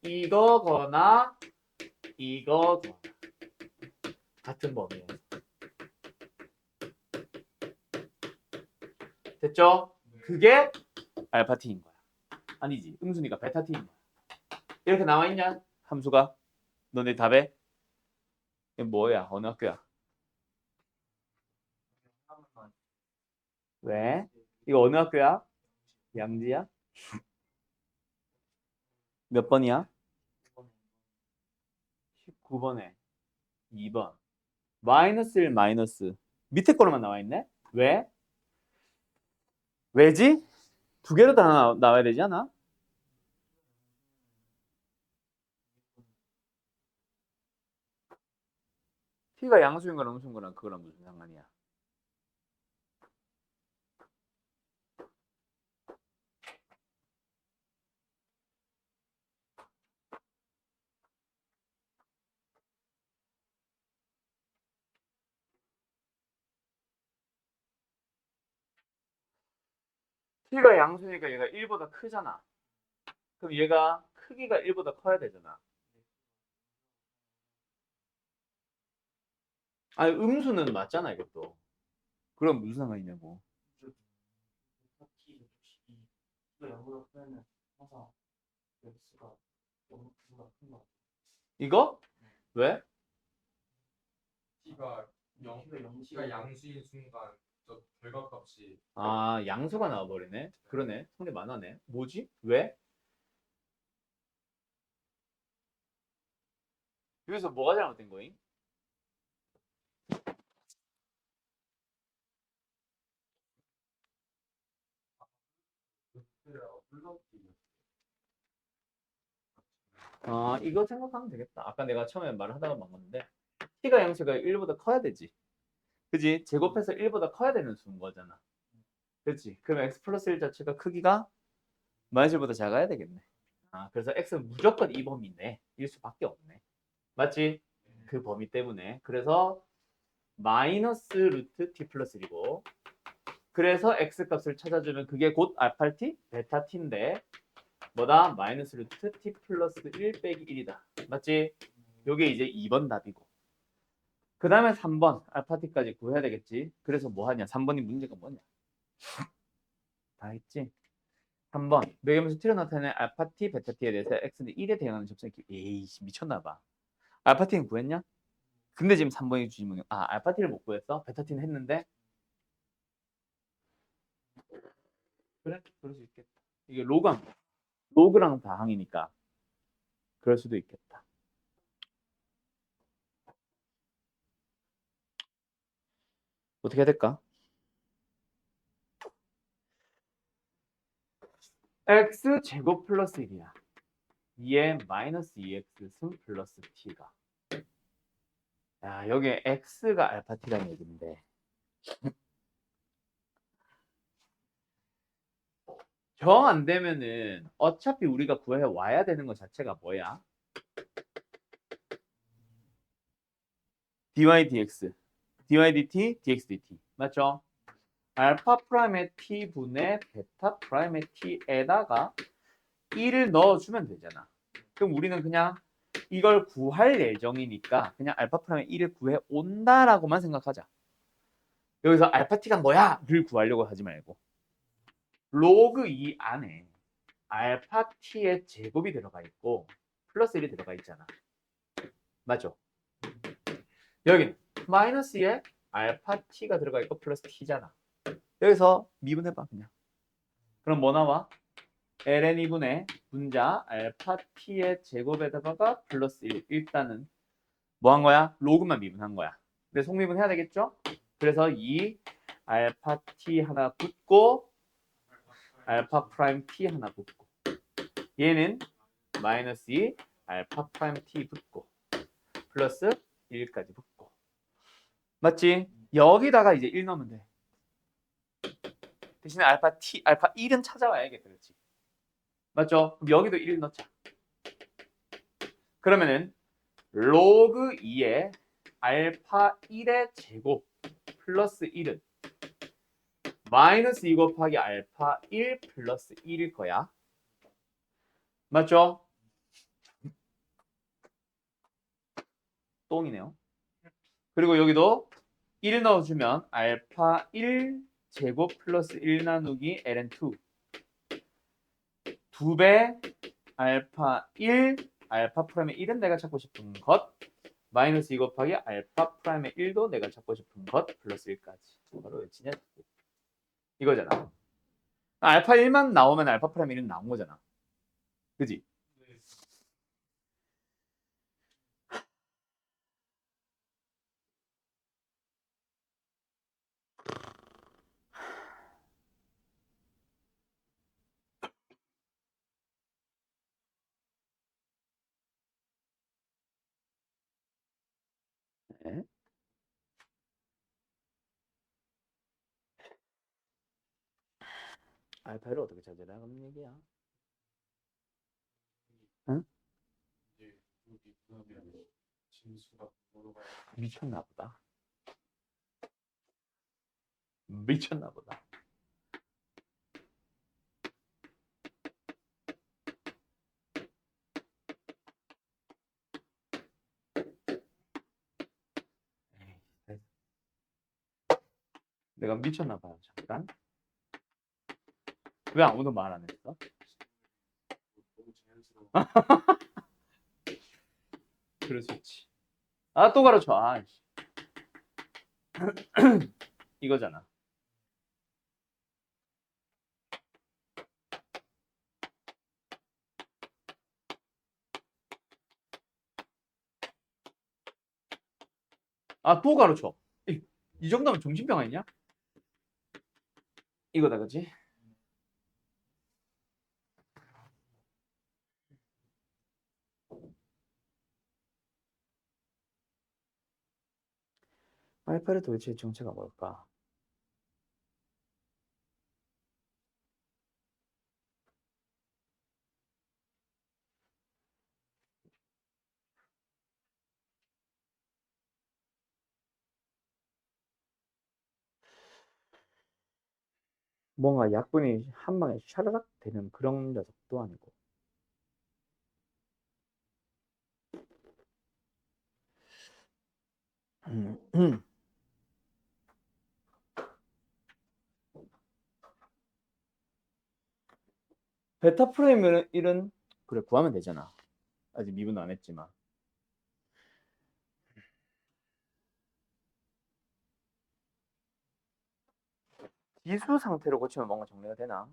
이거거나 이거거나 같은 범위에서. 됐죠? 그게 알파 t인 거야. 아니지. 음수니까 베타 t인 거야. 이렇게 나와 있냐? 함수가? 너네 답에? 이게 뭐야? 어느 학교야? 왜? 이거 어느 학교야? 양지야? 몇 번이야? 19번에 2번. 마이너스 1 마이너스. 밑에 거로만 나와 있네? 왜? 왜지? 두 개로 다 나와야 되지 않아? t가 양수인 거랑 음수인 거랑 그거랑 무슨 상관이야? t가 양수니까 얘가 1보다 크잖아. 그럼 얘가 크기가 1보다 커야 되잖아. 아니 음수는 맞잖아 이것도. 그럼 무슨 상관이냐고. 이거? 왜? t가 0가 양수인 순간 저 결과값이 아 양수가 나와버리네. 그러네. 손이 많아네. 뭐지? 왜? 여기서 뭐가 잘못된 거임? 아 이거 생각하면 되겠다. 아까 내가 처음에 말하다가 망했는데 t가 양수가 1보다 커야 되지. 그지? 제곱해서 1보다 커야 되는 수인 거잖아. 그렇지? 그럼 x 플러스 1 자체가 크기가 마이너스 1보다 작아야 되겠네. 아 그래서 x는 무조건 이 범위네. 일 수밖에 없네. 맞지? 그 범위 때문에. 그래서 마이너스 루트 t 플러스 1이고 그래서 x 값을 찾아주면 그게 곧 알파 t, 베타 t인데 뭐다? 마이너스 루트 t 플러스 1 빼기 1이다. 맞지? 요게 이제 2번 답이고 그 다음에 3번 알파 t까지 구해야 되겠지. 그래서 뭐 하냐? 3번이 문제가 뭐냐? 다 했지? 3번 매개면서 t로 나타내는 알파 t, 베타 t에 대해서 x는 1에 대응하는 접선의 에이씨 미쳤나 봐. 알파 t는 구했냐? 근데 지금 3번이 주지문이 알파 t를 못 구했어? 베타 t는 했는데 그래? 그럴 수 있겠다. 이게 로그랑 다항이니까 그럴 수도 있겠다. 어떻게 해야 될까? x 제곱 플러스 1이야. 2에 마이너스 2x 승 플러스 t가. 야, 여기에 x가 알파 t라는 얘기인데. 정 안 되면은 어차피 우리가 구해 와야 되는 것 자체가 뭐야? dy dx, dy dt, dx dt. 맞죠? 알파 프라임의 t분의 베타 프라임의 t에다가 1을 넣어주면 되잖아. 그럼 우리는 그냥 이걸 구할 예정이니까 그냥 알파 프라임의 1을 구해 온다라고만 생각하자. 여기서 알파 t가 뭐야?를 구하려고 하지 말고 로그 2 안에 알파 t의 제곱이 들어가 있고 플러스 1이 들어가 있잖아. 맞죠? 여기는 마이너스 2에 알파 t가 들어가 있고 플러스 t잖아. 여기서 미분해봐 그냥. 그럼 뭐 나와? ln 2분의 분자 알파 t의 제곱에다가 플러스 1. 일단은 뭐 한 거야? 로그만 미분한 거야. 근데 속미분 해야 되겠죠? 그래서 이 알파 t 하나 붙고 알파 프라임 t 하나 붙고 얘는 마이너스 2 알파 프라임 t 붙고 플러스 1까지 붙고 맞지? 여기다가 이제 1 넣으면 돼. 대신에 알파 t, 알파 1은 찾아와야겠다. 그렇지? 맞죠? 그럼 여기도 1 넣자. 그러면은 로그 2의 알파 1의 제곱 플러스 1은 마이너스 2 곱하기 알파 1 플러스 1일 거야. 맞죠? 똥이네요. 그리고 여기도 1 넣어주면 알파 1 제곱 플러스 1 나누기 ln2 2배 알파 1 알파 프라임의 1은 내가 찾고 싶은 것 마이너스 2 곱하기 알파 프라임의 1도 내가 찾고 싶은 것 플러스 1까지 바로 외치냐 이거잖아. 알파 1만 나오면 알파 프라임 1은 나온 거잖아. 그지? 네. 알파를 어떻게 찾으라는 얘기야? 응? 이제 여기 그러면 진수가 뭐로 가야 미쳤나 보다. 미쳤나 보다. 에이, 내가 미쳤나 봐요. 잠깐. 왜 아무도 말 안 했어? 너무 자연스러워. 그럴 수 있지. 아, 또 가르쳐. 아, 이거잖아. 아, 또 가르쳐. 이 정도면 정신병 아니냐? 이거다, 그치? 알파의 도대체 정체가 뭘까? 뭔가 약분이 한 방에 샤라락 되는 그런 녀석도 아니고. 베타 프라임 1은 그래 구하면 되잖아. 아직 미분 안 했지만. 지수 상태로 고치면 뭔가 정리가 되나?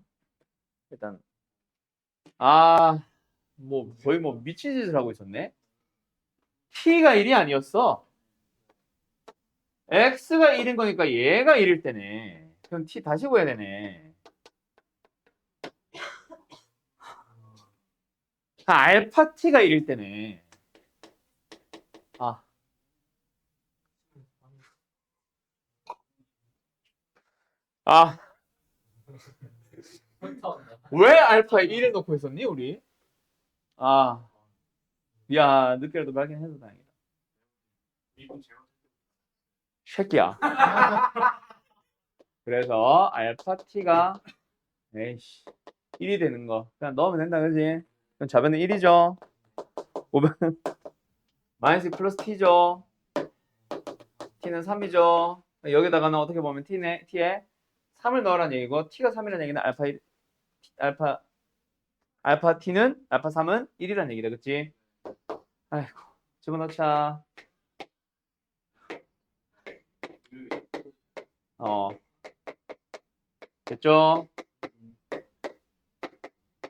일단 뭐 거의 뭐 미친 짓을 하고 있었네. t가 1이 아니었어. x가 1인 거니까 얘가 1일 때네. 그럼 t 다시 구해야 되네. 알파 t가 1일 때네. 아. 아. 왜 알파에 1을 놓고 있었니, 우리? 아. 야, 늦게라도 발견해서 다행이다. 미분 제로. 새끼야. 그래서 알파 t가 에이씨 1이 되는 거 그냥 넣으면 된다, 그지? 그럼 좌변은 1이죠. 우변은 마이너스 플러스 t죠. t는 3이죠. 여기다가는 어떻게 보면 t에 3을 넣으라는 얘기고 t가 3이라는 얘기는 알파 t는 알파 3은 1이라는 얘기다, 그치? 아이고, 집어넣자. 됐죠?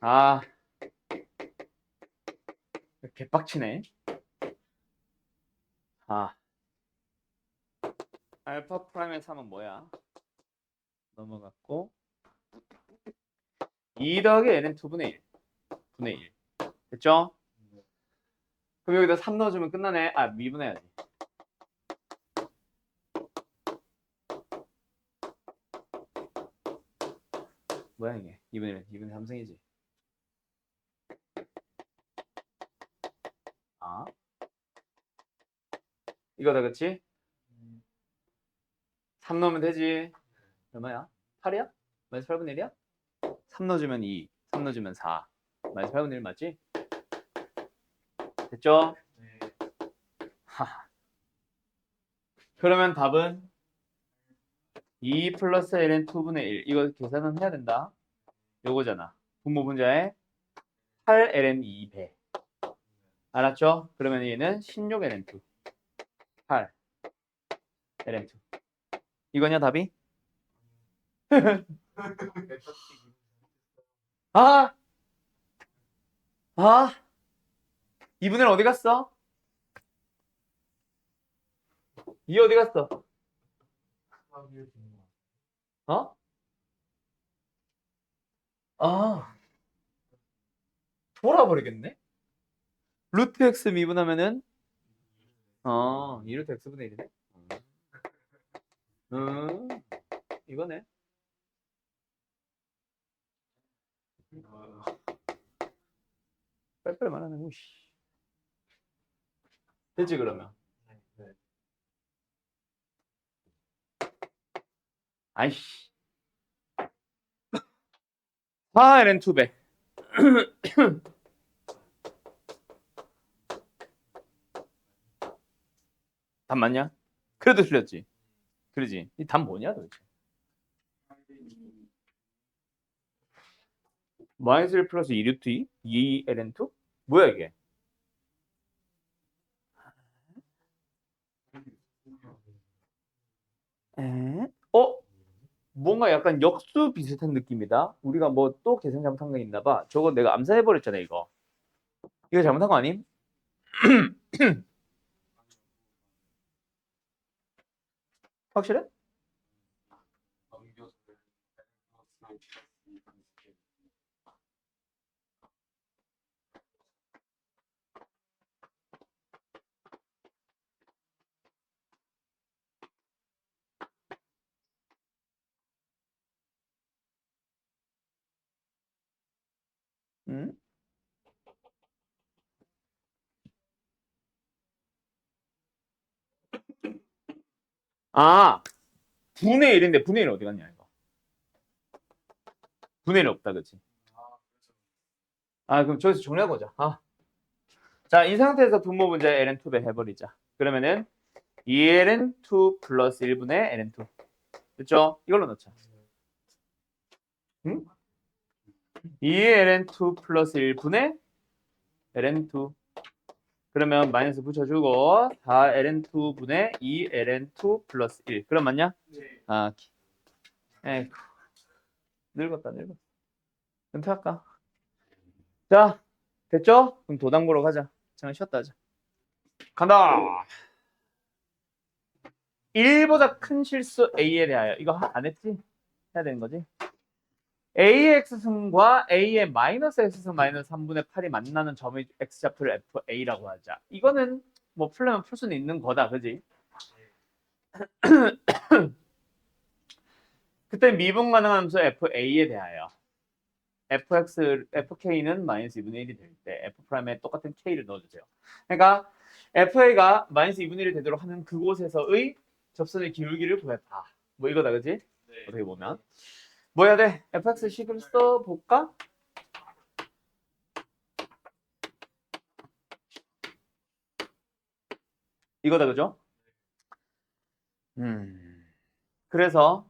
아, 개빡치네. 아, 알파 프라임의 3은 뭐야? 넘어갔고 2 더하기 n은 2분의 1 분의 1 됐죠? 그럼 여기다 3 넣어주면 끝나네. 아, 미분해야지. 뭐야 이게? 2분의 1, 2분의 3승이지. 아, 이거다, 그치? 3 넣으면 되지. 얼마야? 8이야? 마이너스 8분의 1이야? 3 넣어주면 2, 3 넣어주면 4. 마이너스 8분의 1 맞지? 됐죠? 네. 하. 그러면 답은 2 플러스 ln 2분의 1. 이거 계산은 해야 된다. 요거잖아. 분모 분자에 8ln 2배. 알았죠? 그러면 얘는 16ln 2. 8ln 2. 이거냐 답이? 아! 아! 2분의 1 어디 갔어? 2 어디 갔어? 어? 아, 돌아버리겠네? 루트 x 미분하면은 2 루트 x분의 1이네. 이거네. 빨리빨리 말하네. 우씨. 됐지 그러면? 네. 아이씨. 4ln 2배. 답 맞냐? 그래도 틀렸지. 그러지. 이 답 뭐냐 도대체? 마이너스 1 플러스 2 루트 2? 2ln2? 뭐야 이게? 에? 뭔가 약간 역수 비슷한 느낌이다. 우리가 뭐 또 계산 잘못한 거 있나 봐. 저거 내가 암산해버렸잖아, 이거. 이거 잘못한 거 아님? 확실해? 응? 아, 분의 1인데 분의 1 어디 갔냐, 이거. 분의 1 없다, 그치? 아, 그럼 저기서 정리하고 오자. 아. 자, 이 상태에서 분모 문제 ln2배 해버리자. 그러면은 2ln2 플러스 1분의 ln2. 됐죠? 이걸로 넣자. 응? 2ln2 플러스 1분의 ln2. 그러면 마이너스 붙여주고 4ln2분의 2ln2 플러스 1. 그럼 맞냐? 네. 아, 에이구. 늙었다. 은퇴할까? 자, 됐죠? 그럼 도당 보러 가자. 잠깐 쉬었다 하자. 간다. 1보다 큰 실수 A에 대하여. 이거 안 했지? 해야 되는 거지? A의 x승과 A의 마이너스 x승 마이너스 3분의 8이 만나는 점의 x좌표를 FA라고 하자. 이거는 뭐 풀려면 풀 수는 있는 거다. 그지? 그때 미분 가능한 함수 FA에 대하여 FK는 마이너스 2분의 1이 될 때 F'에 똑같은 K를 넣어주세요. 그러니까 FA가 마이너스 2분의 1이 되도록 하는 그곳에서의 접선의 기울기를 구해봐. 뭐 이거다, 그지? 네. 어떻게 보면. 뭐 해야 돼? fx식을 써볼까? 이거다, 그죠? 그래서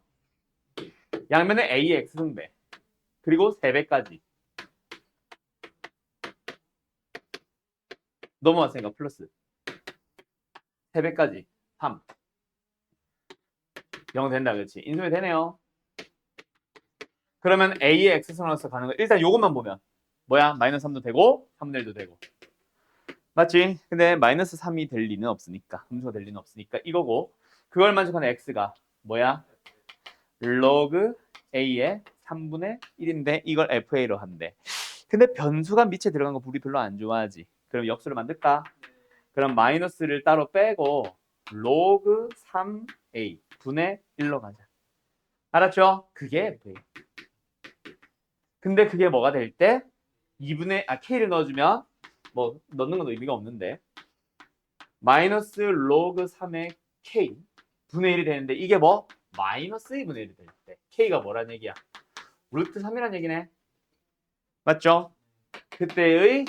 양면에 a의 x승배 그리고 3배까지 넘어왔으니까 플러스 3배까지 3 0 된다, 그렇지? 인수이 되네요. 그러면 a의 x승으로서 가는 거 일단 요것만 보면 뭐야? 마이너스 3도 되고 3분의 1도 되고 맞지? 근데 마이너스 3이 될 리는 없으니까 음수가 될 리는 없으니까 이거고 그걸 만족하는 x가 뭐야? 로그 a의 3분의 1인데 이걸 fa로 한대. 근데 변수가 밑에 들어간 거 우리 별로 안 좋아하지. 그럼 역수를 만들까? 그럼 마이너스를 따로 빼고 로그 3a 분의 1로 가자. 알았죠? 그게 fa. 근데 그게 뭐가 될 때? 2분의 k를 넣어주면 뭐 넣는 건 의미가 없는데 마이너스 로그 3의 k 분의 1이 되는데 이게 뭐? 마이너스 2분의 1이 될 때 k가 뭐란 얘기야? 루트 3이란 얘기네. 맞죠? 그때의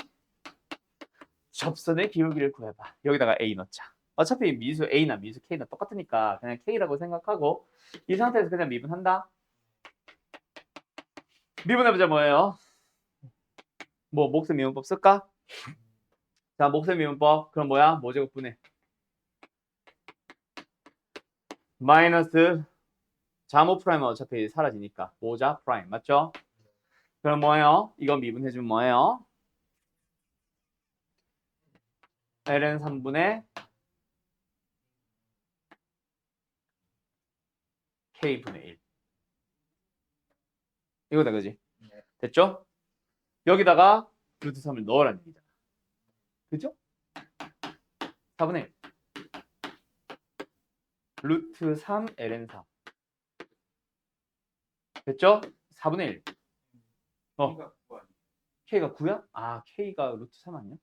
접선의 기울기를 구해봐. 여기다가 a 넣자. 어차피 미수 a나 미수 k나 똑같으니까 그냥 k라고 생각하고 이 상태에서 그냥 미분한다. 미분해보자. 뭐예요? 뭐 목세 미분법 쓸까? 자, 목세 미분법 그럼 뭐야? 모제곱분해 마이너스 자모 프라임은 어차피 사라지니까 모자 프라임 맞죠? 그럼 뭐예요? 이거 미분해주면 뭐예요? ln 3분의 k분의 1 이거다, 그지? 됐죠? 여기다가 루트 3을 넣으라는 얘기잖아. 그죠? 4분의 1 루트 3 ln 3 됐죠? 4분의 1 k가 9야? 아, k가 루트 3 아니야?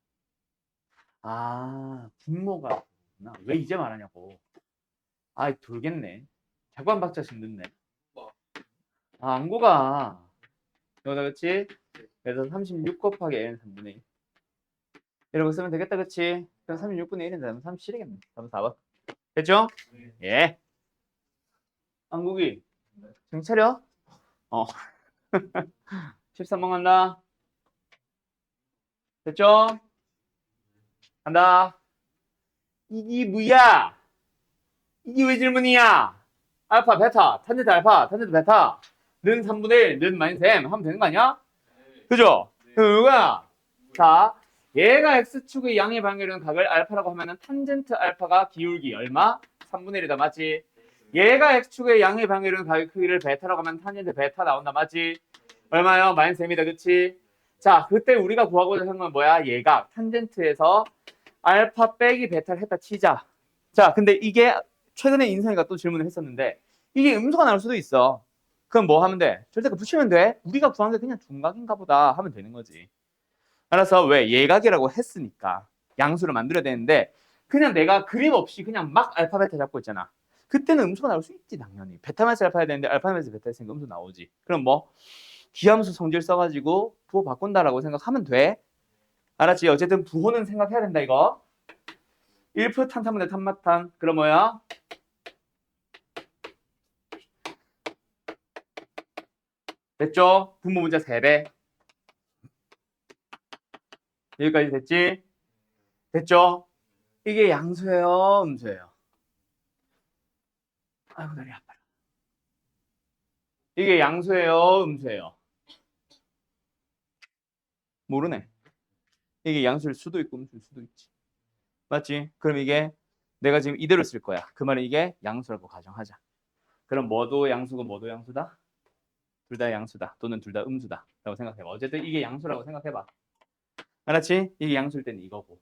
아, 분모가 구나. 왜 이제 말하냐고. 아이, 돌겠네. 자꾸 한 박자씩 늦네. 아, 안 고가. 여기다, 그치? 그래서 36 곱하기 n 3분의 1 이러고 쓰면 되겠다, 그치? 그럼 36분의 1은 되면 37이겠네. 답은 4번. 됐죠? 예. 한국이 정신 차려. 13번 간다. 됐죠? 간다. 이게 뭐야? 이게 왜 질문이야? 알파, 베타, 탄젠트 알파, 탄젠트 베타. 는 3분의 1, 는 마이너스 m 하면 되는 거 아니야? 그죠? 그거야. 자, 얘가 x축의 양의 방향이는 각을 알파라고 하면은 탄젠트 알파가 기울기 얼마? 3분의 1이다, 맞지? 얘가 x축의 양의 방향이는 각의 크기를 베타라고 하면 탄젠트 베타 나온다, 맞지? 얼마요? 마이너스 m이다, 그치? 자, 그때 우리가 구하고자 하는 건 뭐야? 얘가 탄젠트에서 알파 빼기 베타를 했다 치자. 자, 근데 이게 최근에 인성이가 또 질문을 했었는데 이게 음수가 나올 수도 있어. 그럼 뭐 하면 돼? 절대값 붙이면 돼. 우리가 구한 게 그냥 중각인가 보다 하면 되는 거지. 알아서 왜? 예각이라고 했으니까 양수를 만들어야 되는데 그냥 내가 그림 없이 그냥 막 알파 베타 잡고 있잖아. 그때는 음수가 나올 수 있지 당연히. 베타 마이너스 알파 해야 되는데 알파 마이너스 베타 했으니까 음수 나오지. 그럼 뭐 기함수 성질 써가지고 부호 바꾼다라고 생각하면 돼. 알았지? 어쨌든 부호는 생각해야 된다 이거. 1프 탄탄분의 탄마탄. 그럼 뭐야? 됐죠? 분모 문자 3배. 여기까지 됐지? 됐죠? 이게 양수예요, 음수예요? 아이고 다리 아파라. 이게 양수예요, 음수예요? 모르네. 이게 양수일 수도 있고 음수일 수도 있지. 맞지? 그럼 이게 내가 지금 이대로 쓸 거야. 그 말은 이게 양수라고 가정하자. 그럼 뭐도 양수고 뭐도 양수다? 둘 다 양수다. 또는 둘 다 음수다. 라고 생각해봐. 어쨌든 이게 양수라고 생각해봐. 알았지? 이게 양수일 때는 이거고.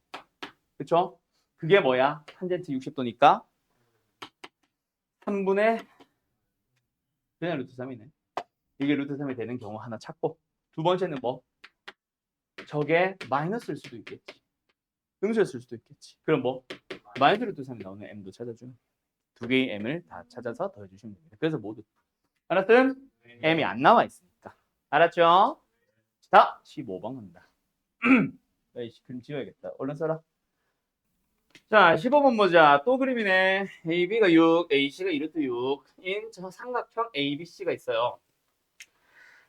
그쵸? 그게 뭐야? 탄젠트 60도니까 3분의 그냥 루트 3이네. 이게 루트 3이 되는 경우 하나 찾고 두 번째는 뭐? 저게 마이너스일 수도 있겠지. 음수였을 수도 있겠지. 그럼 뭐? 마이너스 루트 3이 나오는 m도 찾아주면 두 개의 m을 다 찾아서 더해주시면 됩니다. 그래서 모두 알았음? m이 안 나와 있으니까. 알았죠? 자, 15번 간다. 에이씨, 그림 지워야겠다. 얼른 써라. 자, 15번 보자. 또 그림이네. AB가 6, AC가 2루트 6인 저 삼각형 ABC가 있어요.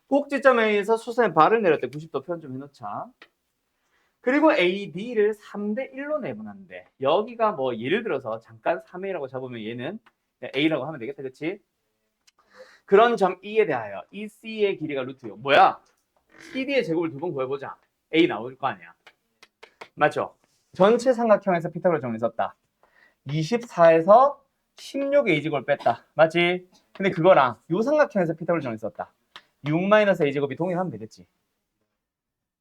꼭지점 A에서 수선의 발을 내렸대. 90도 표현 좀 해놓자. 그리고 AD를 3대 1로 내분하는데 여기가 뭐 예를 들어서 잠깐 3A라고 잡으면 얘는 A라고 하면 되겠다. 그치? 그런 점 E에 대하여 EC의 길이가 루트 6. 뭐야? CD의 제곱을 두 번 구해보자. A 나올 거 아니야. 맞죠? 전체 삼각형에서 피타고라 정리 썼다. 24에서 16A제곱을 뺐다. 맞지? 근데 그거랑 요 삼각형에서 피타고라 정리 썼다. 6-A제곱이 동일하면 되겠지.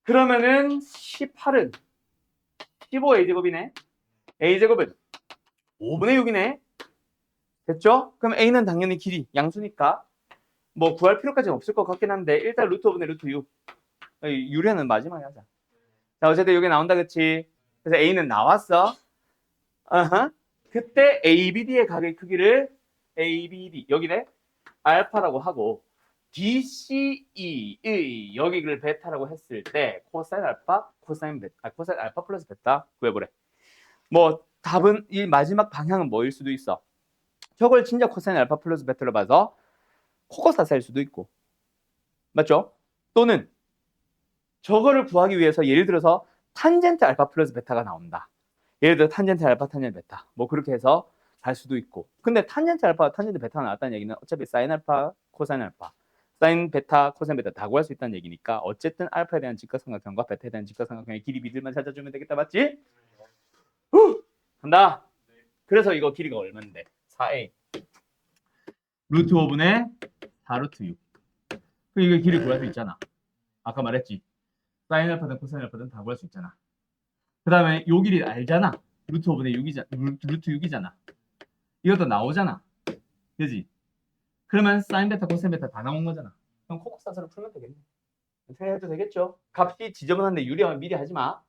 그러면은 18은 15A제곱이네. A제곱은 5분의 6이네. 됐죠? 그럼 A는 당연히 길이 양수니까 뭐 구할 필요까지는 없을 것 같긴 한데 일단 루트 5분의 루트 6. 유래는 마지막에 하자. 자, 어쨌든 여기 나온다, 그치? 그래서 A는 나왔어. 어허. 그때 ABD의 각의 크기를 ABD 여기네 알파라고 하고 DCE의 여기를 베타라고 했을 때 코사인 알파, 코사인 베타, 코사인 알파 플러스 베타 구해보래. 뭐 답은 이 마지막 방향은 뭐일 수도 있어. 저걸 진짜 코사인 알파 플러스 베타로 봐서 코코사사일 수도 있고, 맞죠? 또는 저거를 구하기 위해서 예를 들어서 탄젠트 알파 플러스 베타가 나온다. 예를 들어 탄젠트 알파, 탄젠트 베타 뭐 그렇게 해서 갈 수도 있고. 근데 탄젠트 알파, 탄젠트 베타가 나왔다는 얘기는 어차피 사인 알파, 코사인 알파, 사인 베타, 코사인 베타 다 구할 수 있다는 얘기니까 어쨌든 알파에 대한 직각삼각형과 베타에 대한 직각삼각형의 길이 비들만 찾아주면 되겠다. 맞지? 간다. 그래서 이거 길이가 얼마인데? 4a 루트 5분의 4루트 6. 이거 길이 구할 수 있잖아. 아까 말했지. 사인 알파든 코사인 알파든 다 구할 수 있잖아. 그 다음에 요 길이 알잖아. 루트 5분의 6이잖아. 루트 6이잖아. 이것도 나오잖아. 그지? 그러면 사인 베타, 코사인 베타 다 나온 거잖아. 그럼 코코사스로 풀면 되겠네. 생각해도 되겠죠? 값이 지저분한데 유리화 미리 하지 마.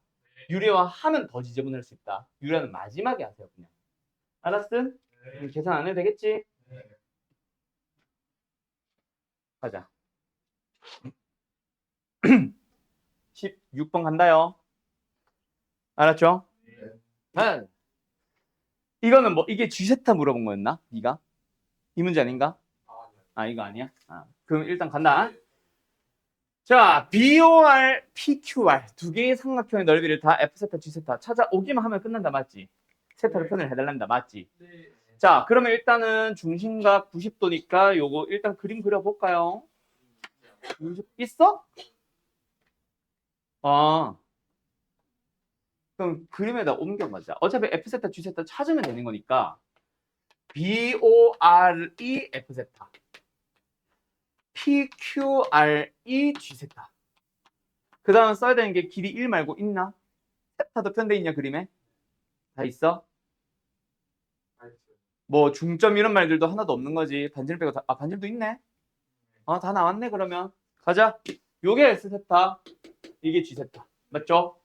유리화 하면 더 지저분할 수 있다. 유리화는 마지막에 하세요, 그냥. 알았음? 계산 안 해도 되겠지? 가자. 16번 간다요. 알았죠? 네. 이거는 뭐 이게 G세타 물어본 거였나? 네가? 이 문제 아닌가? 아, 이거 아니야? 그럼 일단 간다. 자, BOR, PQR 두 개의 삼각형의 넓이를 다 F세타, G세타 찾아오기만 하면 끝난다. 맞지? 세타로 표현을 해달란다. 맞지? 자, 그러면 일단은 중심각 90도니까 요거 일단 그림 그려볼까요? 90 있어? 그럼 그림에다 옮겨가자. 어차피 F세타, G세타 찾으면 되는 거니까 BORE F세타 PQRE G세타. 그 다음 써야 되는 게 길이 1 말고 있나? 세타도 편돼 있냐 그림에? 다 있어? 뭐 중점 이런 말들도 하나도 없는 거지. 반지름 빼고 다, 반지름도 있네? 다 나왔네 그러면. 가자. 요게 S세타, 이게 G세타. 맞죠?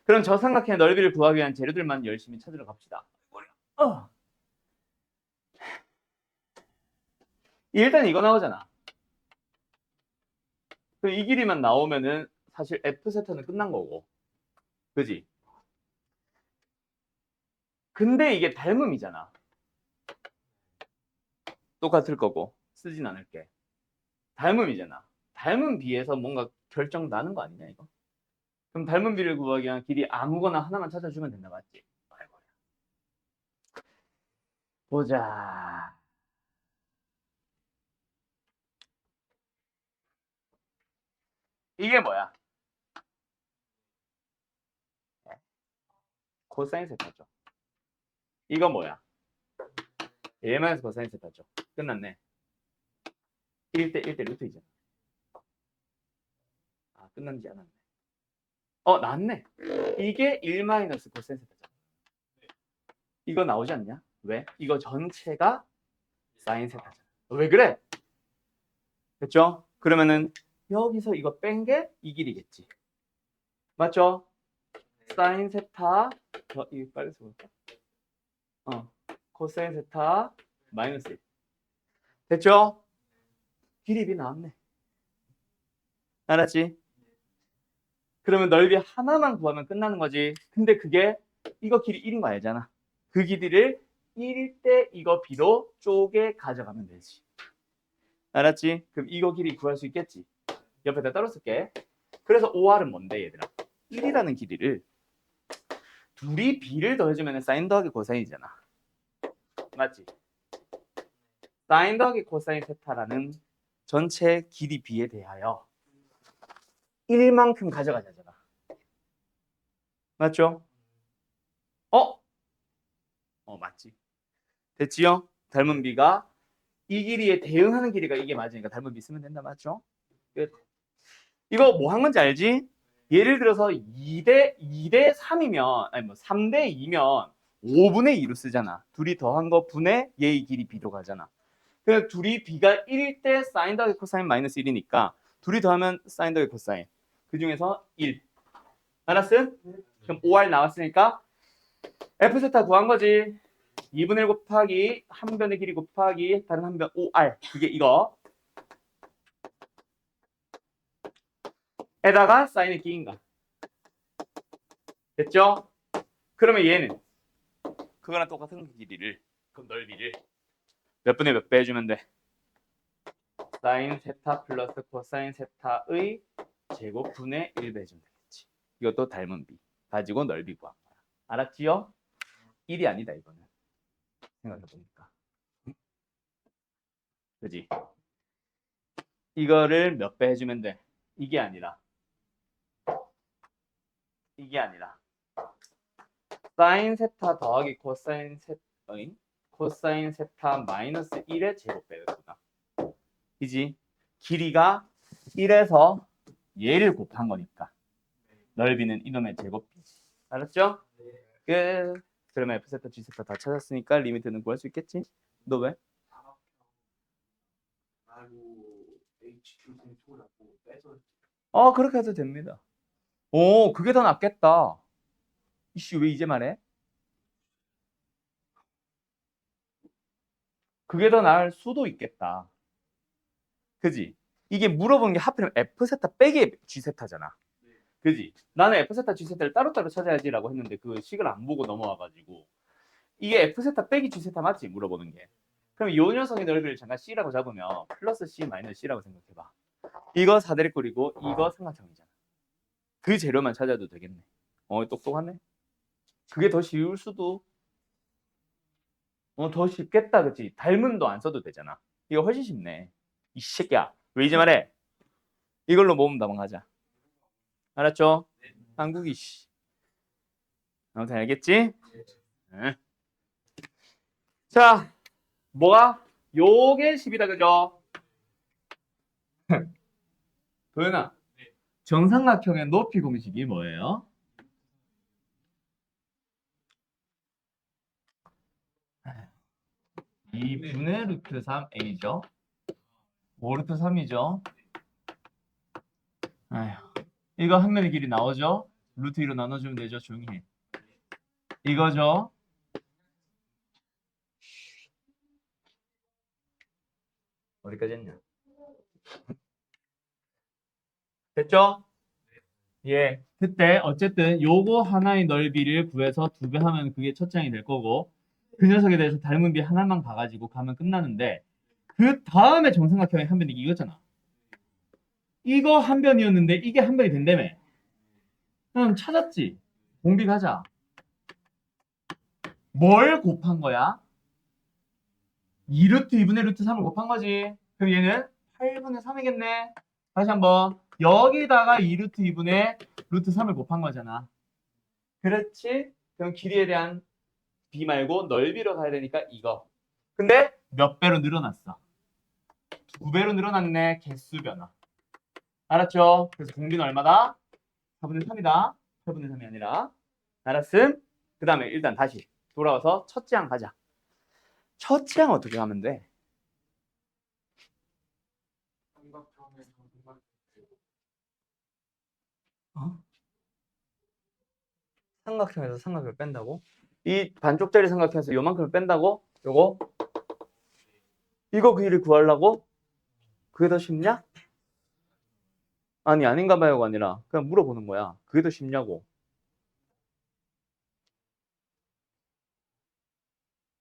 그럼 저 삼각형의 넓이를 구하기 위한 재료들만 열심히 찾으러 갑시다. 일단 이거 나오잖아. 그럼 이 길이만 나오면은 사실 F세타는 끝난 거고. 그지? 근데 이게 닮음이잖아. 똑같을 거고 쓰진 않을게. 닮음이잖아. 닮음 비에서 뭔가 결정 나는 거 아니냐 이거? 그럼 닮은 비를 구하기 위한 길이 아무거나 하나만 찾아주면 된다. 맞지? 아이고야. 보자. 이게 뭐야? 코사인 세타죠. 이거 뭐야? A 마이너스 코사인 세타죠. 끝났네. 1대 1대 루트이잖아. 아, 끝났지 않았네. 나왔네. 이게 1 마이너스 코사인 세타잖아. 이거 나오지 않냐? 왜? 이거 전체가 사인 세타잖아. 왜 그래? 됐죠? 그러면은 여기서 이거 뺀 게 이 길이겠지. 맞죠? 사인 세타 이거 빨리 써볼까? 코사인 세타 마이너스 1. 됐죠? 길이 B 나왔네. 알았지? 그러면 넓이 하나만 구하면 끝나는 거지. 근데 그게 이거 길이 1인 거 알잖아. 그 길이를 1대 이거 B로 쪼개 가져가면 되지. 알았지? 그럼 이거 길이 구할 수 있겠지. 옆에다 따로 쓸게. 그래서 OR은 뭔데 얘들아? 1이라는 길이를 둘이 B를 더해주면 사인 더하기 코사인이잖아. 맞지? 사인 더하기 코사인 세타라는 전체 길이 B에 대하여 1만큼 가져가자잖아. 맞죠? 맞지. 됐지요? 닮은 B가 이 길이에 대응하는 길이가 이게 맞으니까 닮은 B 쓰면 된다. 맞죠? 끝. 이거 뭐 한 건지 알지? 예를 들어서 2대 3이면 아니 뭐 3대 2면 5분의 2로 쓰잖아. 둘이 더한 거 분의 얘의 길이 B로 가잖아. 그래서 둘이 B가 1대 사인 더하기 코사인 마이너스 1이니까 둘이 더하면 사인 더하기 코사인. 그 중에서 1. 알았음? 그럼 5R 나왔으니까 F세타 구한 거지. 2분의 1 곱하기 한 변의 길이 곱하기 다른 한 변 5R. 그게 이거. 에다가 사인의 끼인가. 됐죠? 그러면 얘는 그거랑 똑같은 길이를 그럼 넓이를 몇 분의 몇 배 해주면 돼? 사인 세타 플러스 코사인 세타의 제곱분의 1배 해주면 되겠지. 이것도 닮은 B 가지고 넓이 구한 거야. 알았지요? 1이 아니다 이거는. 생각해보니까. 그지? 이거를 몇 배 해주면 돼? 이게 아니라 사인 세타 더하기 코사인 세타 마이너스 1의 제곱배였구나. 그지? 길이가 1에서 얘를 곱한 거니까 넓이는 이놈의 제곱이지. 알았죠? 끝. 그러면 F세타, G세타 다 찾았으니까 리미트는 구할 수 있겠지? 너 왜? 아이고 HQ 생초라고 빼서 그렇게 해도 됩니다. 오, 그게 더 낫겠다. 이씨, 왜 이제 말해? 그게 더 나을 수도 있겠다. 그지? 이게 물어보는 게 하필이면 F세타 빼기 G세타잖아. 그지? 나는 F세타, G세타를 따로따로 찾아야지라고 했는데 그 식을 안 보고 넘어와가지고 이게 F세타 빼기 G세타 맞지? 물어보는 게. 그럼 이 녀석의 넓이를 잠깐 C라고 잡으면 플러스 C 마이너스 C라고 생각해봐. 이거 사대리꼴이고 이거 삼각형이잖아. 그 재료만 찾아도 되겠네. 똑똑하네. 그게 더 쉬울 수도. 더 쉽겠다, 그치? 닮음도 안 써도 되잖아. 이거 훨씬 쉽네. 이 새끼야. 왜 이제 말해? 이걸로 모으면 넘어가자. 알았죠? 한국이 씨. 아무튼 알겠지? 응. 자, 뭐가? 요게 10이다, 그죠? 도현아, 정삼각형의 높이 공식이 뭐예요? 이 분의 루트 3a죠. 5 루트 3이죠. 이거 한 면의 길이 나오죠? 루트 2로 나눠주면 되죠. 조용히 해. 이거죠. 어디까지 했냐? 됐죠? 예. 그때 어쨌든 요거 하나의 넓이를 구해서 2배 하면 그게 첫 장이 될 거고 그 녀석에 대해서 닮은 비 하나만 봐가지고 가면 끝나는데 그 다음에 정삼각형의 한 변이 이거잖아. 이거 한 변이었는데 이게 한 변이 된다며. 그럼 찾았지. 공비가자. 뭘 곱한 거야? 2루트 2분의 루트 3을 곱한 거지. 그럼 얘는 8분의 3이겠네. 다시 한번. 여기다가 2루트 2분의 루트 3을 곱한 거잖아. 그렇지? 그럼 길이에 대한 b 말고 넓이로 가야 되니까 이거. 근데 몇 배로 늘어났어? 2배로 늘어났네. 개수 변화. 알았죠? 그래서 공비는 얼마다? 4분의 3이다. 8분의 3이 아니라. 알았음? 그 다음에 일단 다시 돌아와서 첫째 항 가자. 첫째 항 어떻게 하면 돼? 삼각형에서 삼각 어? 삼각형에서 삼각형을 뺀다고? 이 반쪽짜리 삼각형에서 요만큼을 뺀다고? 요거? 이거 그 일을 구하려고? 그게 더 쉽냐? 아니 아닌가 봐요가 아니라 그냥 물어보는 거야. 그게 더 쉽냐고.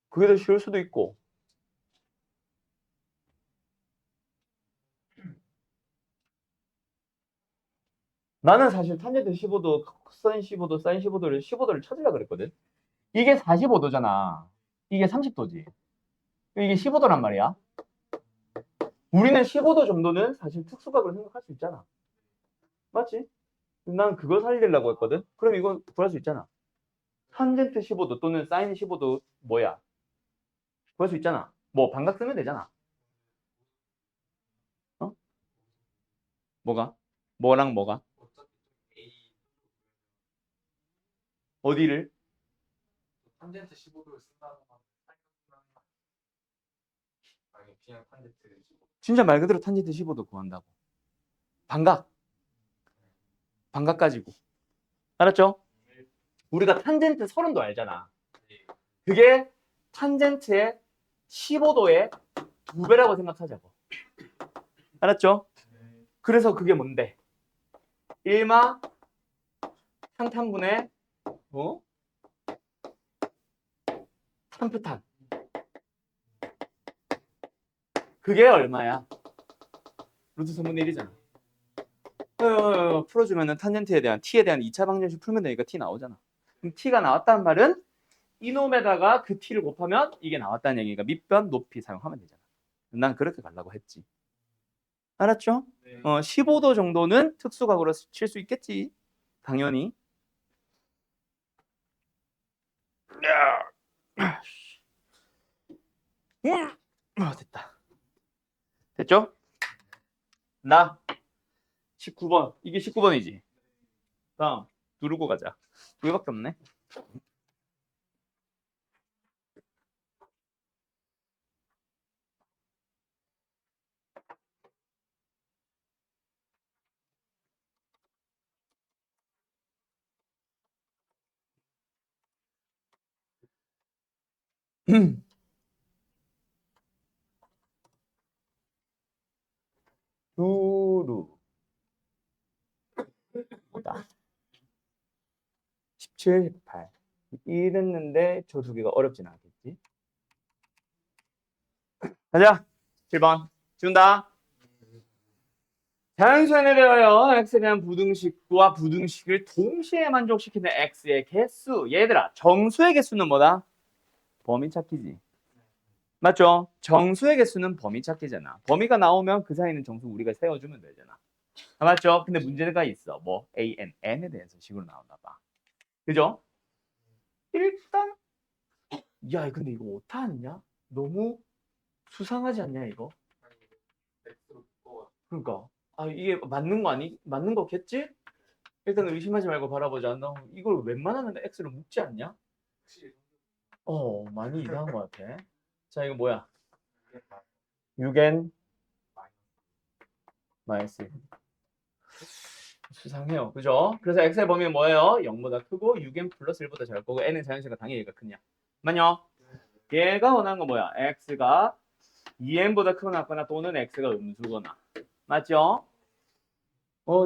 그게 더 쉬울 수도 있고. 나는 사실 탄젠트 15도, 코사인 15도, 사인 15도를 찾으려고 그랬거든. 이게 45도잖아. 이게 30도지. 이게 15도란 말이야. 우리는 15도 정도는 사실 특수각으로 생각할 수 있잖아. 맞지? 난 그걸 살리려고 했거든. 그럼 이건 구할 수 있잖아. 탄젠트 15도 또는 사인 15도 뭐야? 구할 수 있잖아. 뭐 반각 쓰면 되잖아. 어? 뭐가? 뭐랑 뭐가? 어차피 좀 A 어디를? 탄젠트 15도를 쓴다는 건 아니 그냥 탄젠트 15도. 진짜 말 그대로 탄젠트 15도 구한다고. 반각. 반각 가지고. 알았죠? 우리가 탄젠트 30도 알잖아. 그게 탄젠트의 15도의 2배라고 생각하자고. 알았죠? 그래서 그게 뭔데? 1마 상탄분의 어? 탄프탄. 그게 얼마야? 루트 3분의 1이잖아. 풀어주면은 탄젠트에 대한 t에 대한 2차 방정식 풀면 되니까 t 나오잖아. 그럼 t가 나왔다는 말은 이놈에다가 그 t를 곱하면 이게 나왔다는 얘기가 밑변 높이 사용하면 되잖아. 난 그렇게 가려고 했지. 알았죠? 15도 정도는 특수각으로 칠 수 있겠지. 당연히. 됐다. 됐죠? 나 19번. 이게 19번이지. 다음 누르고 가자. 두 개밖에 없네. 두루. 17, 18. 이랬는데 저 두 개가 어렵진 않겠지? 가자. 7번. 지운다. 자연수에 대하여 x에 대한 부등식과 부등식을 동시에 만족시키는 x의 개수. 얘들아, 정수의 개수는 뭐다? 범위 찾기지. 맞죠? 정수의 개수는 범위 찾기잖아. 범위가 나오면 그 사이는 정수 우리가 세워주면 되잖아. 맞죠? 근데 문제가 있어. 뭐 a, n에 대해서 식으로 나오나 봐. 그죠? 일단 야, 근데 이거 오타아니냐? 너무 수상하지 않냐 이거? X로 묶어 그러니까 이게 맞는 거 아니? 맞는 거겠지? 일단 의심하지 말고 바라보자. 너 이걸 웬만하면 X로 묶지 않냐? 혹시 많이 이상한 것 같아. 자, 이거 뭐야? 6n 마이너스 1. 수상해요. 그죠? 그래서 x의 범위는 뭐예요? 0보다 크고 6n 플러스 1보다 작을 거고 n은 자연수가 당연히 얘가 크냐? 맞냐? 얘가 원하는 건 뭐야? x가 2n보다 크거나 같거나 또는 x가 음수거나. 맞죠?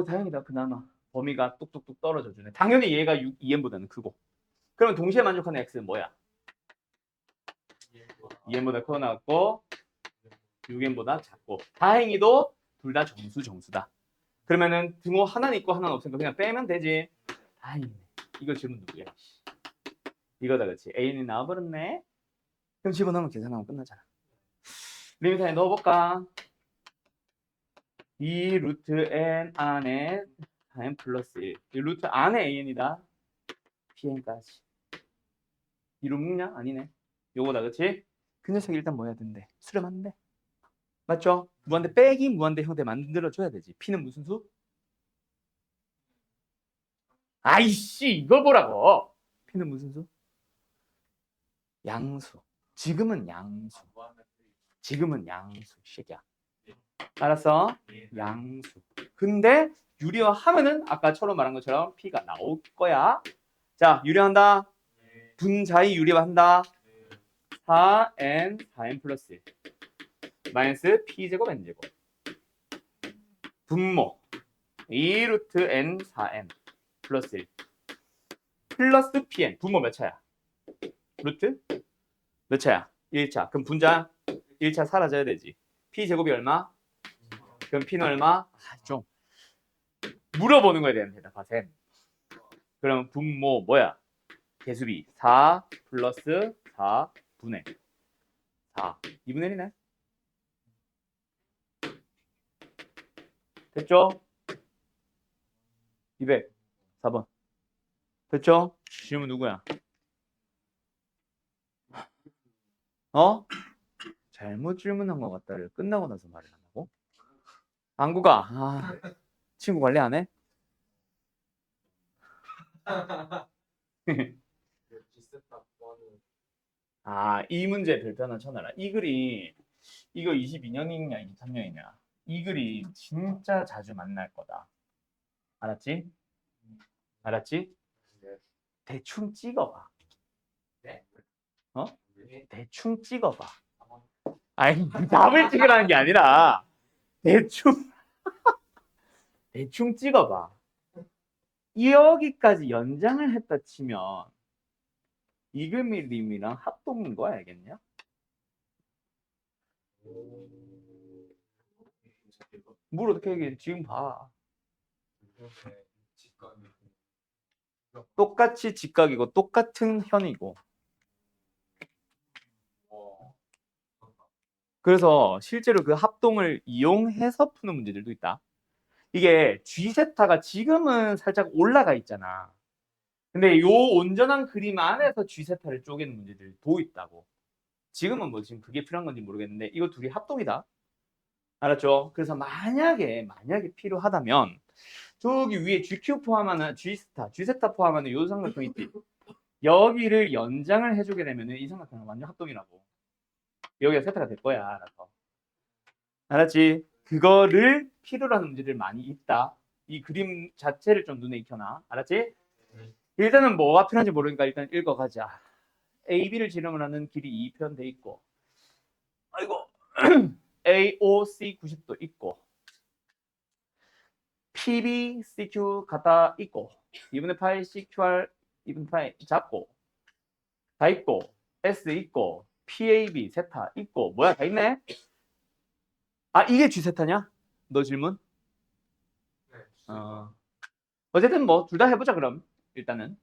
다행이다. 그나마 범위가 뚝뚝뚝 떨어져 주네. 당연히 얘가 2n보다는 크고. 그러면 동시에 만족하는 x는 뭐야? 2n보다 크거나 같고 6n보다 작고. 다행히도 둘 다 정수다. 그러면은 등호 하나는 있고 하나는 없으니까 그냥 빼면 되지. 다행이네. 이거 질문 누구야? 이거다, 그렇지? a는 나와버렸네. 그럼 집어넣으면 계산하면 끝나잖아. 리미트 안에 넣어볼까? 2 루트 n 안에 n 플러스 1. 이 루트 안에 an이다. pn까지. 2로 묶냐? 아니네. 요거다, 그치? 그 녀석이 일단 뭐 해야 된대? 수렴한대. 맞죠? 무한대 빼기 무한대 형태 만들어줘야 되지. P는 무슨 수? 아이씨, 이걸 보라고. P는 무슨 수? 양수. 지금은 양수. 지금은 양수, 새끼야. 알았어? 양수. 근데 유리화 하면은 아까처럼 말한 것처럼 P가 나올 거야. 자, 유리화한다. 분자의 유리화한다. 4n 플러스 1 마이너스 P제곱 N제곱 분모 2루트 N 4n 플러스 1 플러스 Pn 분모 몇 차야? 루트? 몇 차야? 1차. 그럼 분자 1차 사라져야 되지. P제곱이 얼마? 그럼 P는 얼마? 좀 물어보는 거에 대한 대답 하셈. 그럼 분모 뭐야? 개수비 4 플러스 4분의 4 2분의 1이네. 됐죠? 204번. 됐죠? 질문 누구야? 어? 잘못 질문한 것 같다를 끝나고 나서 말을 한다고? 안구가 친구 관리 안 해? 이 문제 별표 하나 쳐놔라. 이 그림 이거 22년이냐 23년이냐 이 그림 진짜 자주 만날 거다. 알았지? 알았지? 대충 찍어봐. 어? 대충 찍어봐. 아니 답을 찍으라는 게 아니라 대충 대충 찍어봐. 여기까지 연장을 했다 치면 이 그림이랑 합동인 거 알겠냐? 뭘 어떻게 얘기해? 지금 봐. 똑같이 직각이고 똑같은 현이고. 그래서 실제로 그 합동을 이용해서 푸는 문제들도 있다. 이게 G세타가 지금은 살짝 올라가 있잖아. 근데 요 온전한 그림 안에서 G세타를 쪼개는 문제들도 있다고. 지금은 뭐 지금 그게 필요한 건지 모르겠는데 이거 둘이 합동이다. 알았죠? 그래서 만약에 필요하다면 저기 위에 GQ 포함하는 G세타 포함하는 요 삼각형 있지. 여기를 연장을 해주게 되면은 이 삼각형은 완전 합동이라고. 여기가 세타가 될 거야. 알아서. 알았지? 그거를 필요로 하는 문제들 많이 있다. 이 그림 자체를 좀 눈에 익혀놔. 알았지? 일단은 뭐가 필요한지 모르니까 일단 읽어가자. AB를 지름을 하는 길이 2편 돼 있고 아이고 AOC 90도 있고 PB, CQ 갖다 있고 2분의 파이 CQR 2분의 파이 잡고 다 있고 S 있고 PAB 세타 있고 뭐야 다 있네. 이게 G 세타냐? 너 질문? 어쨌든 뭐 둘 다 해보자. 그럼 일단은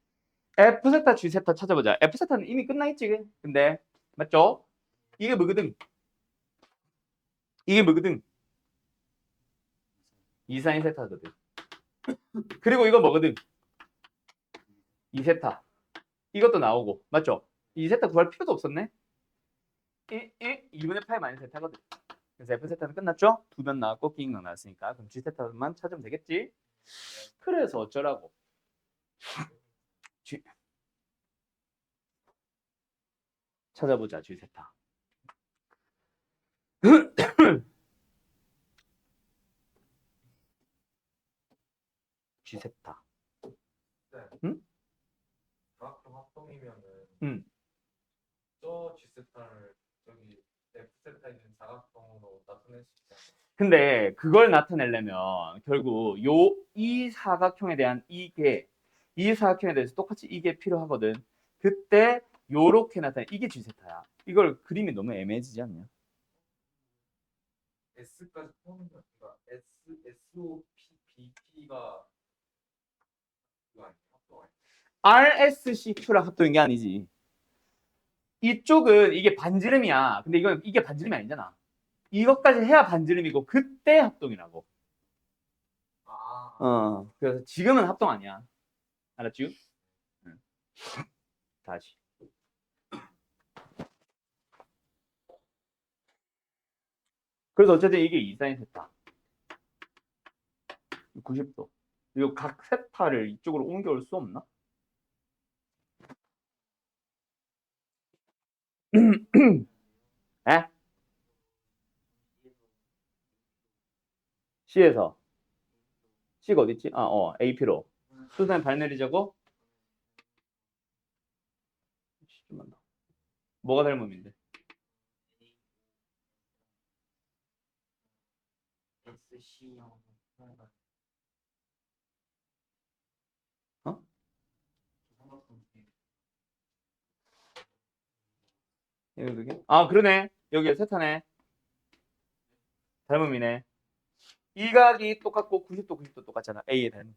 F 세타 G 세타 찾아보자. F 세타는 이미 끝나 있지. 근데 맞죠? 이게 뭐거든? 이게 뭐거든? 2사인 세타거든. 그리고 이거 뭐거든? 2세타. 이것도 나오고 맞죠? 2세타 구할 필요도 없었네. 2분의 파이 마이너스 세타거든. 그래서 F 세타는 끝났죠? 두 변 나왔고 기억력 나왔으니까 그럼 G 세타만 찾으면 되겠지? 그래서 어쩌라고? G 찾아보자. G 세타. G 세타. 응? 사각형 합동이면은 응. 저 G세타를 저기 F세타 있는 사각형으로 나타낼 수 있잖아. 근데 그걸 나타내려면 결국 이 사각형에 대한 이 사각형에 대해서 똑같이 이게 필요하거든. 그때 요렇게 나타내 이게 G세타야. 이걸 그림이 너무 애매해지지 않냐? S까지 포함이니까 SOPBP가 그거 아니야? 합동 아니야? RSCQ랑 합동인 게 아니지. 이쪽은 이게 반지름이야. 근데 이게 반지름이 아니잖아. 이것까지 해야 반지름이고 그때 합동이라고. 그래서 지금은 합동 아니야. 알았지? 응. 다시. 그래서 어쨌든 이게 2sin 세타. 90도. 이거 각 세타를 이쪽으로 옮겨올 수 없나? 에? C에서. C가 어딨지? AP로. 수산에 발 내리자고? 좀만 더. 뭐가 닮음인데? SC형 어? 여기? 아, 그러네. 여기 세타네. 닮음이네. 이 각이 똑같고 90도, 90도 똑같잖아. A의 닮음.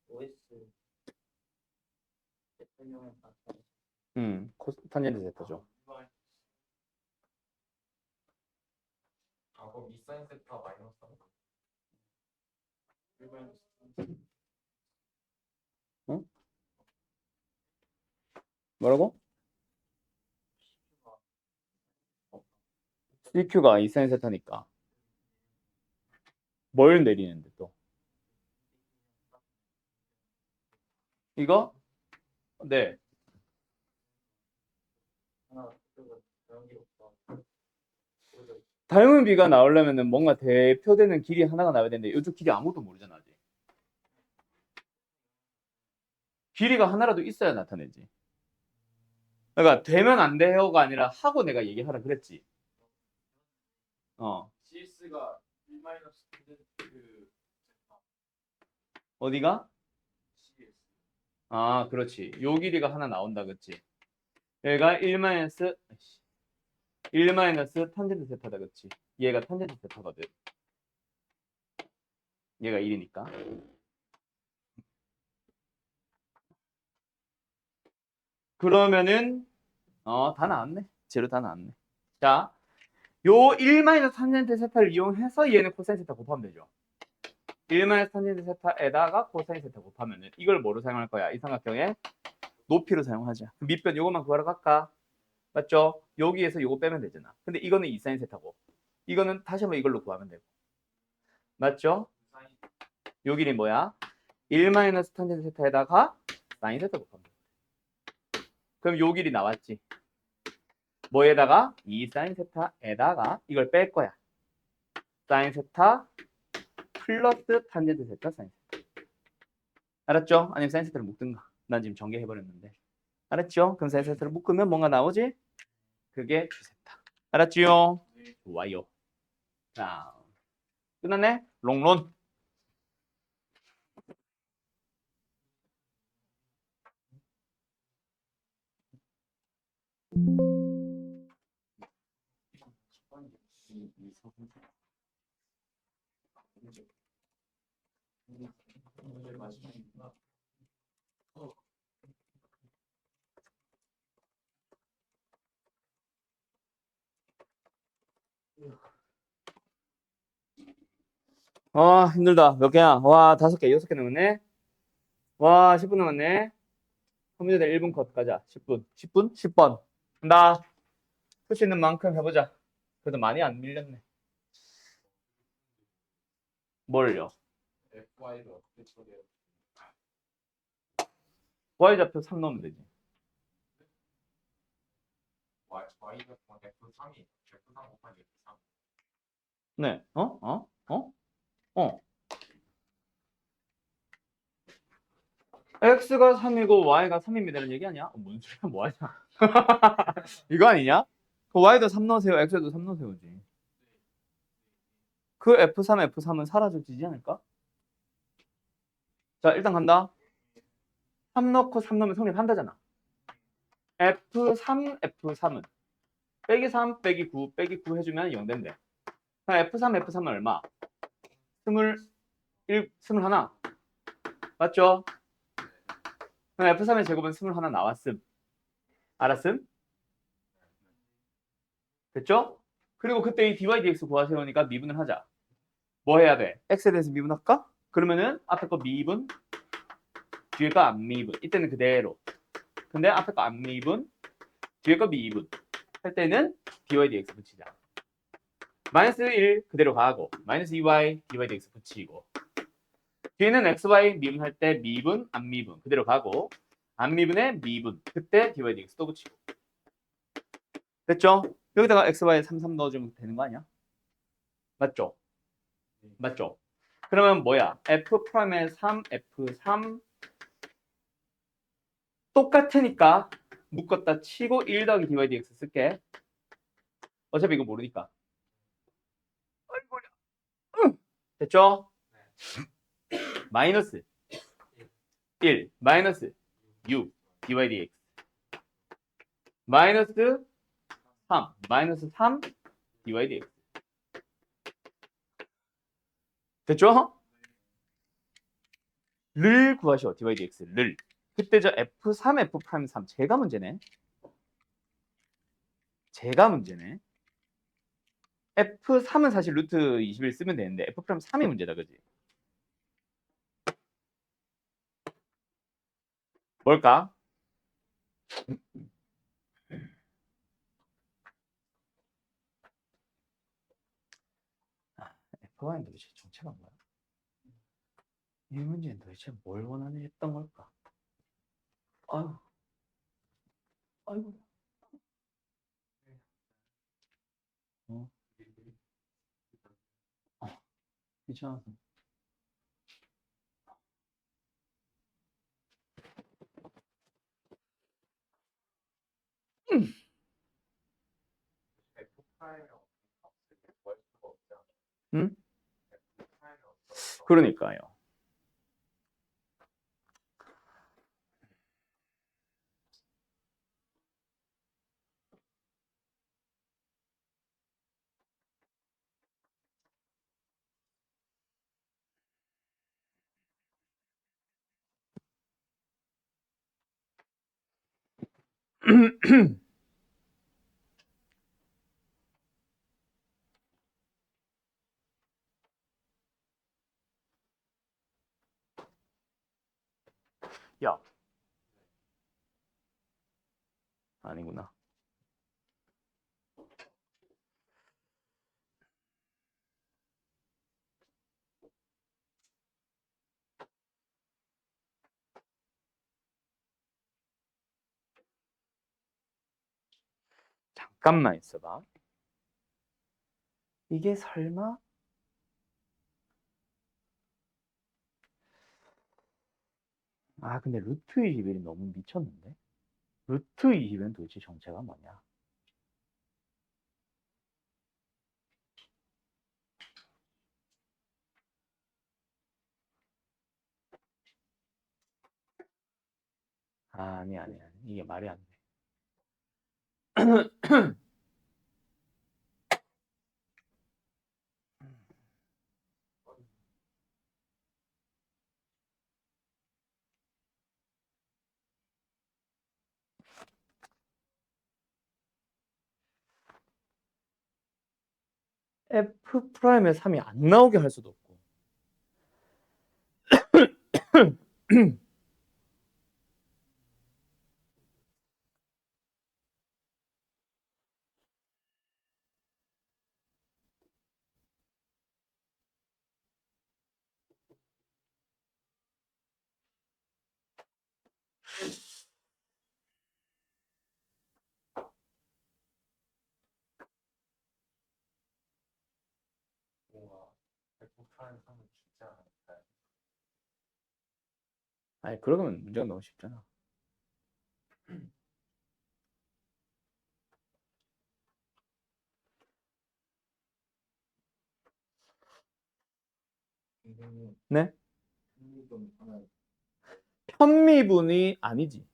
OS 대통령의 탄젠트 세타죠. 아, 그럼 2sin 세타 마이너스 3. 응? 뭐라고? CQ가 2sin 세타니까. 뭘 내리는데 또? 이거? 네. 하나 연기롭다. 닮은 비가 나오려면은 뭔가 대표되는 길이 하나가 나와야 되는데 이쪽 길이 아무것도 모르잖아 아직. 길이가 하나라도 있어야 나타내지. 그러니까 되면 안 돼요가 아니라 하고 내가 얘기하라 그랬지. CS가 1 마이너스 그 어디가? CS. 아, 그렇지. 요 길이가 하나 나온다, 그치? 얘가 1 마이너스 탄젠트 세타다, 그치? 얘가 탄젠트 세타거든. 얘가 1이니까. 그러면은 다 나왔네. 재료 다 나왔네. 자, 요 1 마이너스 탄젠트 세타를 이용해서 얘는 코사인 세타 곱하면 되죠. 1 마이너스 탄젠트 세타에다가 코사인 세타 곱하면은 이걸 뭐로 사용할 거야? 이 삼각형의 높이로 사용하자. 밑변 요것만 구하러 갈까? 맞죠? 여기에서 요거 빼면 되잖아. 근데 이거는 2sin 세타고 이거는 다시 한번 이걸로 구하면 되고. 맞죠? 요 길이 뭐야? 1 마이너스 탄젠트 세타에다가 사인 세타 곱하면 돼. 그럼 요 길이 나왔지. 뭐에다가? 2sin 세타에다가 이걸 뺄 거야. 사인 세타 플러스 탄젠트 세타 사인 세타. 알았죠? 아니면 사인 세타를 묶든가. 난 지금 전개해버렸는데. 알았죠? 그럼 사인 세타를 묶으면 뭔가 나오지? 그게 주세타. 알았지요? 좋아요. 자, 끝났네? 롱론. 힘들다. 몇 개야? 와, 5개, 6개 남았네. 와, 10분 남았네. 컴퓨터 1분 컷 가자. 10분. 10분? 10번. 간다. 할 수 있는 만큼 해보자. 그래도 많이 안 밀렸네. 뭘요? FY를 어떻게 처리해요? Y좌표 3 넣으면 되지. Y가 F3이 F3 곱하기 F3. 네. X가 3이고 Y가 3입니다라는 얘기 아니야? 뭔 소리야? 뭐 하냐? 이거 아니냐? 그 Y도 3 넣으세요. X도 3 넣으세요지. 그 F3은 사라져지지 않을까? 자, 일단 간다. 3 넣고 3 넣으면 성립한다잖아. F3은 빼기 3 빼기 9 빼기 9 해주면 0 된대. F3은 얼마? 21 맞죠? 그럼 F3의 제곱은 21 나왔음. 알았음? 됐죠? 그리고 그때 이 dy dx 구하세요니까 미분을 하자. 뭐 해야 돼? x에 대해서 미분할까? 그러면은 앞에 거 미분, 뒤에 거 안 미분. 이때는 그대로. 근데 앞에 거 안 미분, 뒤에 거 미분. 할 때는 dy dx 붙이자. 마이너스 1 그대로 가고 마이너스 2y dy dx 붙이고 뒤에는 xy 미분할 때 미분, 안 미분 그대로 가고 안 미분에 미분 그때 dy dx 또 붙이고 됐죠? 여기다가 xy 33 넣어주면 되는 거 아니야? 맞죠? 맞죠? 그러면 뭐야? f'의 3, f3 똑같으니까 묶었다 치고 1 더하기 dy dx 쓸게. 어차피 이거 모르니까. 아이고야. 됐죠? 마이너스 1, 마이너스 6 dy dx 마이너스 3, 마이너스 3 dy dx 됐죠? 를 구하셔 dy dx를. 그때 저 f3, f'3 제가 문제네. 제가 문제네. f3은 사실 루트 21 쓰면 되는데 f'3이 문제다, 그지? 뭘까? fy는 도대체 정체가 뭐야? 이 문제는 도대체 뭘 원하는 했던 걸까? 아유, 아이고. 어, 귀찮아서. F 프라임이 없을 때 구할 수가 없잖아. 응? F 프라임이 없어서 그러니까요. 야. 아니구나. 잠깐만 있어봐. 이게 설마? 아, 근데 루트 21이 너무 미쳤는데? 루트 20은 도대체 정체가 뭐냐? 아니. 이게 말이 안 돼. F 프라임의 3이 안 나오게 할 수도 없고. 뭔가 F 프라임 하면 진짜 않을까요? 아니, 그러면 문제가 너무 쉽잖아. 선생님, 네? 좀 하나 편미분이 아니지.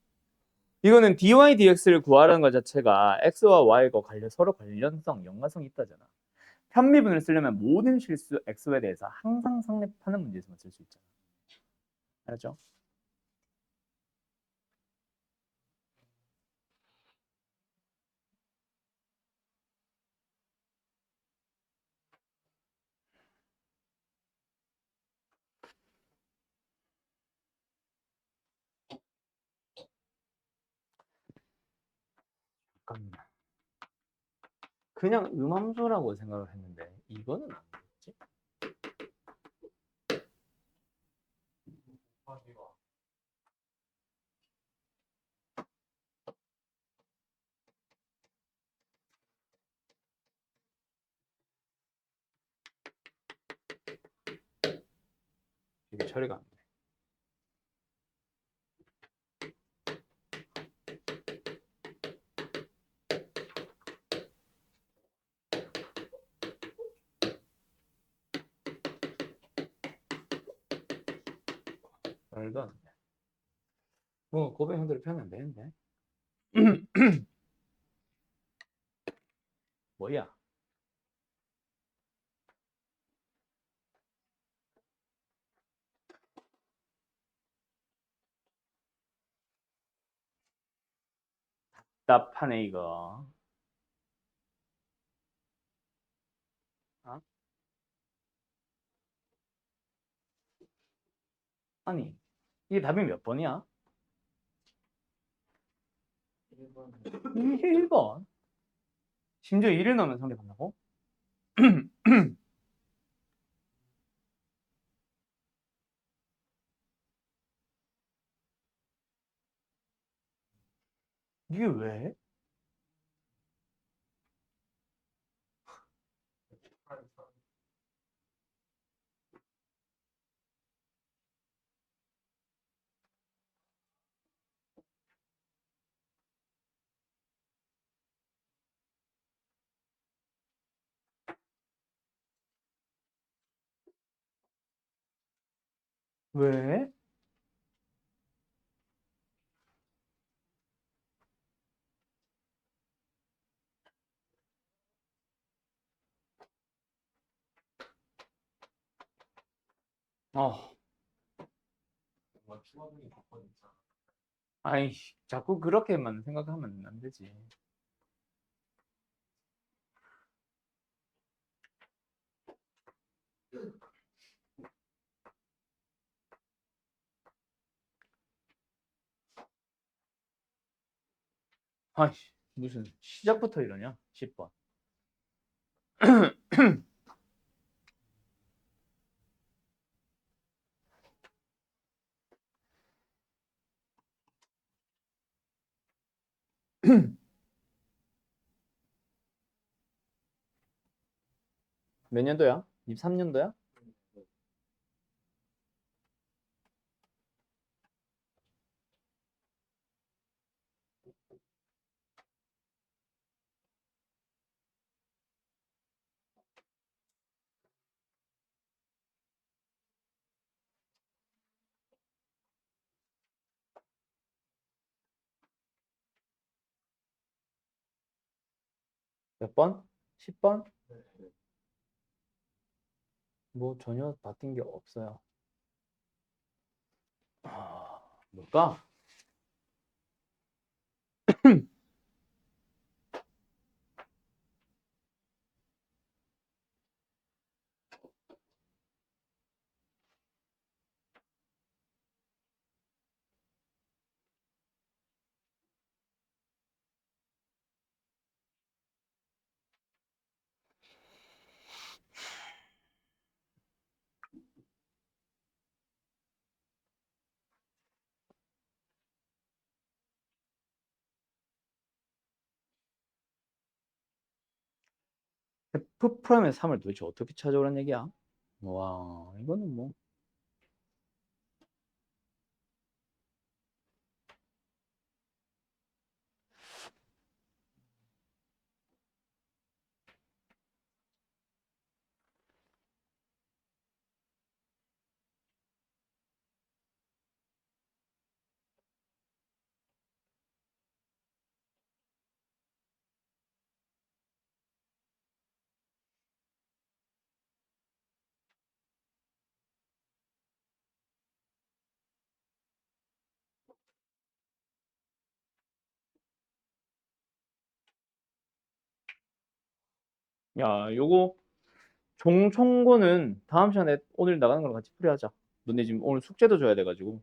이거는 dy dx를 구하라는 것 자체가 x와 y가 서로 관련성, 연관성이 있다잖아. 편미분을 쓰려면 모든 실수 x에 대해서 항상 성립하는 문제에서만 쓸 수 있잖아. 알았죠? 잠깐만. 그냥 음함수라고 생각을 했는데 이거는 아니겠지? 곱하기가 이게 처리가 안 돼. 말도 안 돼. 뭐 고백 형대로 표현은 안 되는데. 뭐야? 답답하네 이거. 어? 아니 이게 답이 몇 번이야? 1번 1번. 심지어 1을 넣으면 상대받는다고? 이게 왜? 8번 왜? 어, 뭔가 추가적인 조건 있잖아. 아이, 자꾸 그렇게만 생각하면 안 되지. 아이씨, 무슨 시작부터 이러냐? 10번. 몇 년도야? 23년도야? 몇 번? 10번? 네. 뭐 전혀 바뀐 게 없어요. 뭘까? F 프라임의 3을 도대체 어떻게 찾아오란 얘기야? 와, 이거는 뭐. 야, 요거 종총고는 다음 시간에 오늘 나가는 거랑 같이 풀이하자. 너네 지금 오늘 숙제도 줘야 돼가지고.